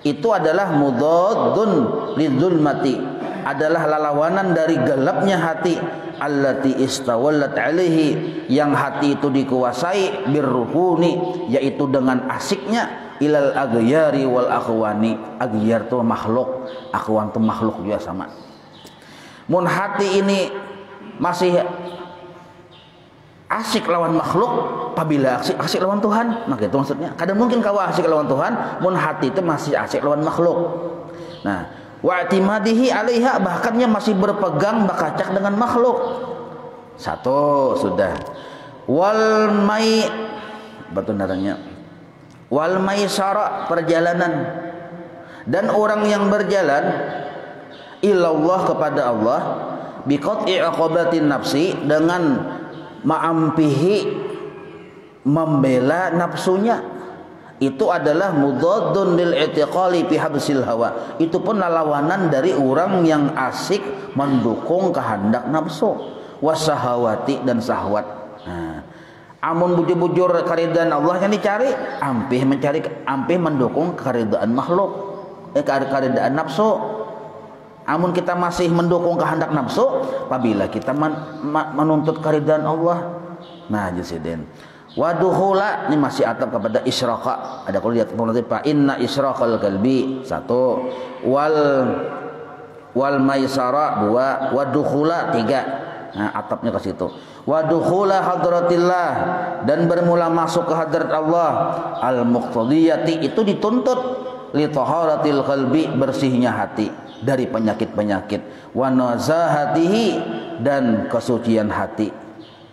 Itu adalah mudaddun lidzulmati, adalah lawanan dari gelapnya hati, allati istawallat alaihi, yang hati itu dikuasai birruhuni, yaitu dengan asiknya, ilal aghyari wal akhwani. Aghyar itu makhluk, akhwan itu makhluk juga sama. Mun hati ini masih asik lawan makhluk, apabila asik lawan Tuhan, maka itu maksudnya kadang mungkin kau asik lawan Tuhan, mun hati itu masih asik lawan makhluk. Nah, wa'timadihi 'alaiha, bahkannya masih berpegang bakacak dengan makhluk. Satu sudah. Wal mai, betul naranya. Wal maisara, perjalanan, dan orang yang berjalan ilallah, kepada Allah, biqat'i aqabatin nafsi, dengan ma'ampihi, membela nafsunya. Itu adalah mudaddun lil i'tiqali fi habsil hawa. Itu pun lawanan dari orang yang asik mendukung kehendak nafsu, wasahawati, dan syahwat. Nah, amun bujur-bujur karidaan Allah yang dicari, ampih mendukung karidaan makhluk, karidaan nafsu. Amun kita masih mendukung kehendak nafsu, apabila kita menuntut keridhaan Allah. Nah, jasiden. Waduhula ini masih atap kepada isyraka. Ada kalau lihat nanti Pak inna isyraqal qalbi satu, wal maisara dua, waduhula tiga. Nah, atapnya ke situ. Waduhula hadratillah dan bermula masuk ke hadrat Allah. Al muqtadiyati itu dituntut li taharatil qalbi bersihnya hati dari penyakit-penyakit. Wa nazahatihi dan kesucian hati.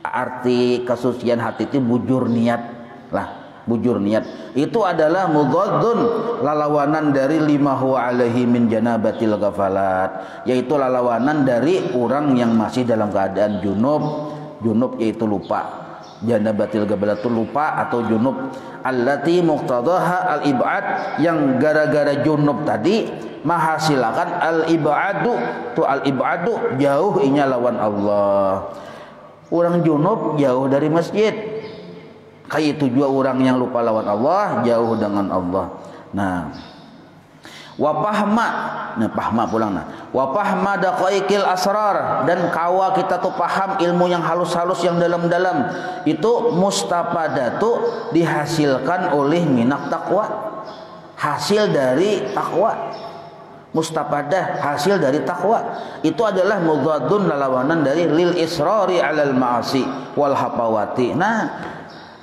Arti kesucian hati itu bujur niat lah, bujur niat itu adalah mudhaddun lalawanan dari lima huwa alaihi min janabatil ghafalat, yaitu lalawanan dari orang yang masih dalam keadaan junub yaitu lupa. Janabatil ghafalat itu lupa atau junub, allati muqtadaha al ibad yang gara-gara junub tadi menghasilkan al ibadu tu al ibadu jauh inya lawan Allah. Orang junub jauh dari masjid. Kayak itu juga orang yang lupa lawan Allah jauh dengan Allah. Nah, pahma pulang nah. Wa pahma daqaiqil asrar dan kawa kita tuh paham ilmu yang halus-halus yang dalam-dalam itu mustapadatu dihasilkan oleh minak takwa. Hasil dari takwa. Mustafadah hasil dari takwa itu adalah mudhaddun lalawanan dari lil israri alal ma'asi wal hafawati. Nah,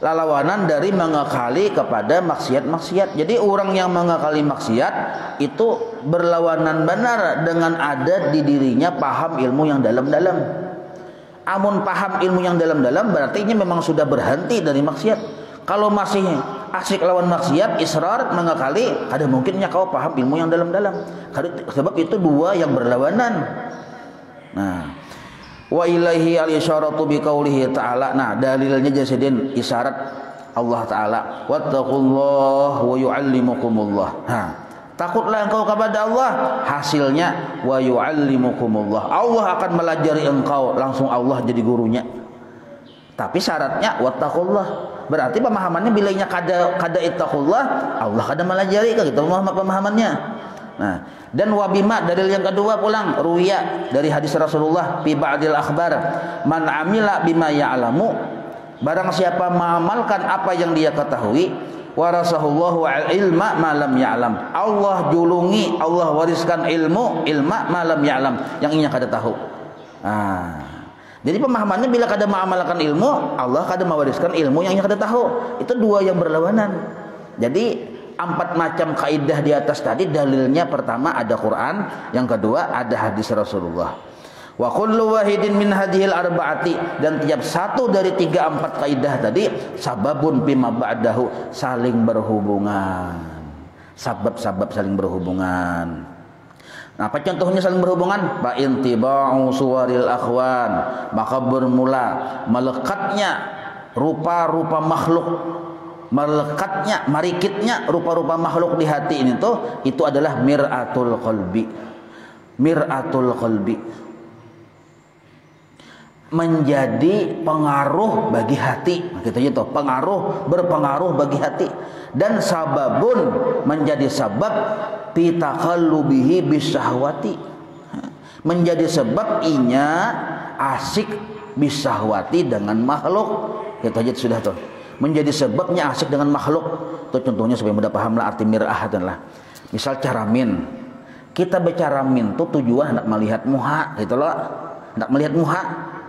lalawanan dari mengakali kepada maksiat-maksiat. Jadi orang yang mengakali maksiat itu berlawanan benar dengan ada di dirinya paham ilmu yang dalam-dalam. Amun paham ilmu yang dalam-dalam berarti ini memang sudah berhenti dari maksiat. Kalau masih asik lawan maksiat, israr, mengakali, ada mungkinnya kau paham ilmu yang dalam-dalam. Sebab itu dua yang berlawanan. Nah, wa ilaihi al-isyaratu biqaulihi ta'ala. Nah, dalilnya jasidin isyarat Allah Ta'ala. Wattaqullah wa yu'allimukumullah. Nah, takutlah engkau kepada Allah. Hasilnya wa yu'allimukumullah. Allah akan melajari engkau, langsung Allah jadi gurunya. Tapi syaratnya wattaqullah. Berarti pemahamannya bilanya kada ittaqullah, Allah kada melajari gitu pemahamannya. Nah, dan wabima dalil yang kedua pulang ruya dari hadis Rasulullah fi ba'dil akhbar man amila bima ya'lamu barang siapa mengamalkan apa yang dia ketahui warasahullahu ilma ma lam ya'lam Allah julungi Allah wariskan ilma ma lam ya'lam yang inya kada tahu. Jadi pemahamannya bila kada mengamalkan ilmu, Allah kada mewariskan ilmu yang kada tahu. Itu dua yang berlawanan. Jadi 4 macam kaidah di atas tadi dalilnya pertama ada Quran, yang kedua ada hadis Rasulullah. Wa kullu wahidin min hadhil arba'ati dan tiap satu dari 3-4 kaidah tadi sababun bima ba'dahu saling berhubungan. Sabab-sabab saling berhubungan. Nah, apa contohnya saling berhubungan? Fa intiba'u suwaril akhwan, maka bermula melekatnya rupa-rupa makhluk, melekatnya, marikitnya rupa-rupa makhluk di hati ini tuh itu adalah mir'atul qalbi. Mir'atul qalbi menjadi pengaruh bagi hati. Kita gitu, berpengaruh bagi hati dan sababun menjadi sabab pitaqallubihi bisahwati menjadi sebab inya asik bisahwati dengan makhluk. Kita aja sudah tuh menjadi sebabnya asik dengan makhluk. Tuh contohnya supaya mudah paham lah arti mir'ah adalah misal caramin. Kita bercaramin tuh tujuan hendak melihat muha gitu loh. Hendak melihat muha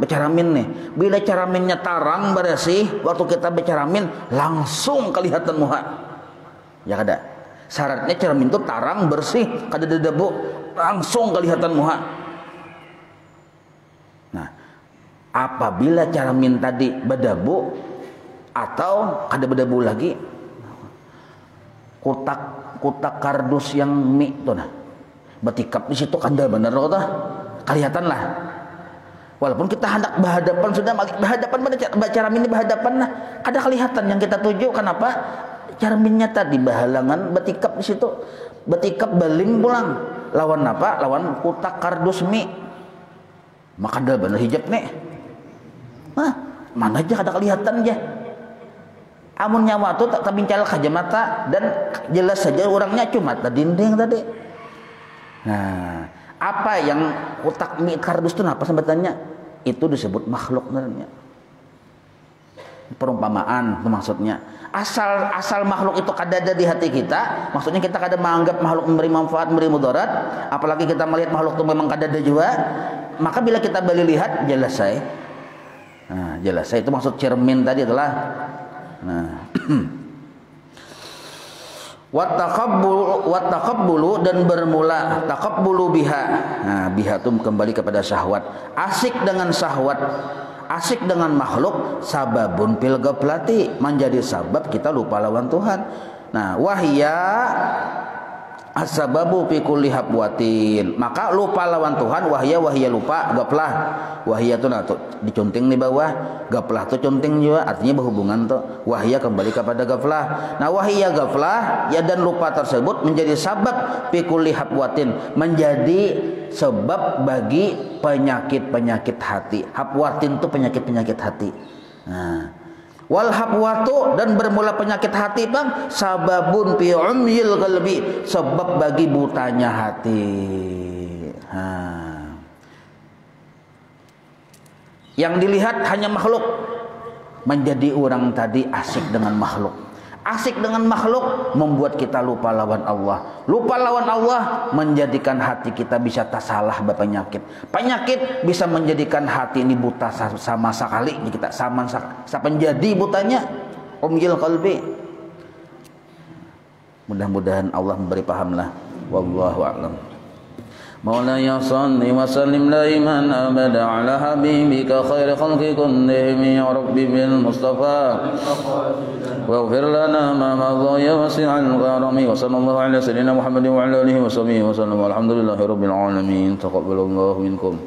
bercaramin nih. Bila caraminnya tarang bersih, waktu kita bercaramin langsung kelihatan muha. Ya kada. Syaratnya cermin itu tarang bersih, kada ada debu, langsung kelihatan muha. Nah, apabila cermin tadi berdebu atau kada berdebu lagi, kotak kardus yang mie tuh nah, betikap di situ kada bener kok tah, kelihatan lah. Walaupun kita hendak berhadapan sudah berhadapan pada cermin ini berhadapan nah, kada kelihatan yang kita tuju. Kenapa? Cerminnya tadi bahalangan betikap di situ, betikap baling pulang lawan apa? Lawan kotak kardus mie. Maka dah bener hijab nih. Nah, mana aja kada kelihatan aja. Amun nyawa tu tak tabincang aja mata dan jelas saja orangnya cuma tadi dinding tadi. Nah, Apa yang kotak mie kardus itu apa sebutannya? Itu disebut makhluk sebenarnya. Perumpamaan itu maksudnya. Asal makhluk itu kadada di hati kita, maksudnya kita kadang menganggap makhluk memberi manfaat, memberi mudarat, apalagi kita melihat makhluk itu memang kadada juga, maka bila kita balik lihat jelas saya. Nah, jelas saya itu maksud cermin tadi itulah. Nah, Wattaqabbulu dan bermula taqabbulu biha. Nah, biha itu kembali kepada syahwat. Asik dengan syahwat, asik dengan makhluk, sababun fil ghaflati, menjadi sabab kita lupa lawan Tuhan. Nah, wahya as-sababu fi kulli habwatin. Maka lupa lawan Tuhan, wahya lupa, gaflah. Wahya itu nah tuh dicunting di bawah, gaflah tuh cunting juga, artinya berhubungan tuh. Wahya kembali kepada gaflah. Nah, wahya gaflah ya dan lupa tersebut menjadi sabab fi kulli habwatin, menjadi sebab bagi penyakit-penyakit hati. Habwatin itu penyakit-penyakit hati. Nah, wal habwatu dan bermula penyakit hati bang sababun fi umyil qalbi, sebab bagi butanya hati. Yang dilihat hanya makhluk, menjadi orang tadi asik dengan makhluk. Asik dengan makhluk membuat kita lupa lawan Allah. Lupa lawan Allah menjadikan hati kita bisa tasalah berpenyakit. Penyakit bisa menjadikan hati ini buta sama sekali. Kita sama menjadi butanya. Umyil qalbi. Mudah-mudahan Allah memberi pahamlah. Wallahu a'lam. Maulaya salli wa sallim daiman abada ala habibika khairi khalqi kullihim ya rabbi bil mustafa waghfir lana ma madha ya wasi'al gharami wa sallallahu ala sayyidina Muhammadin wa ala alihi wa sahbihi wa sallam walhamdulillahi rabbil alamin taqabbalallahu minkum.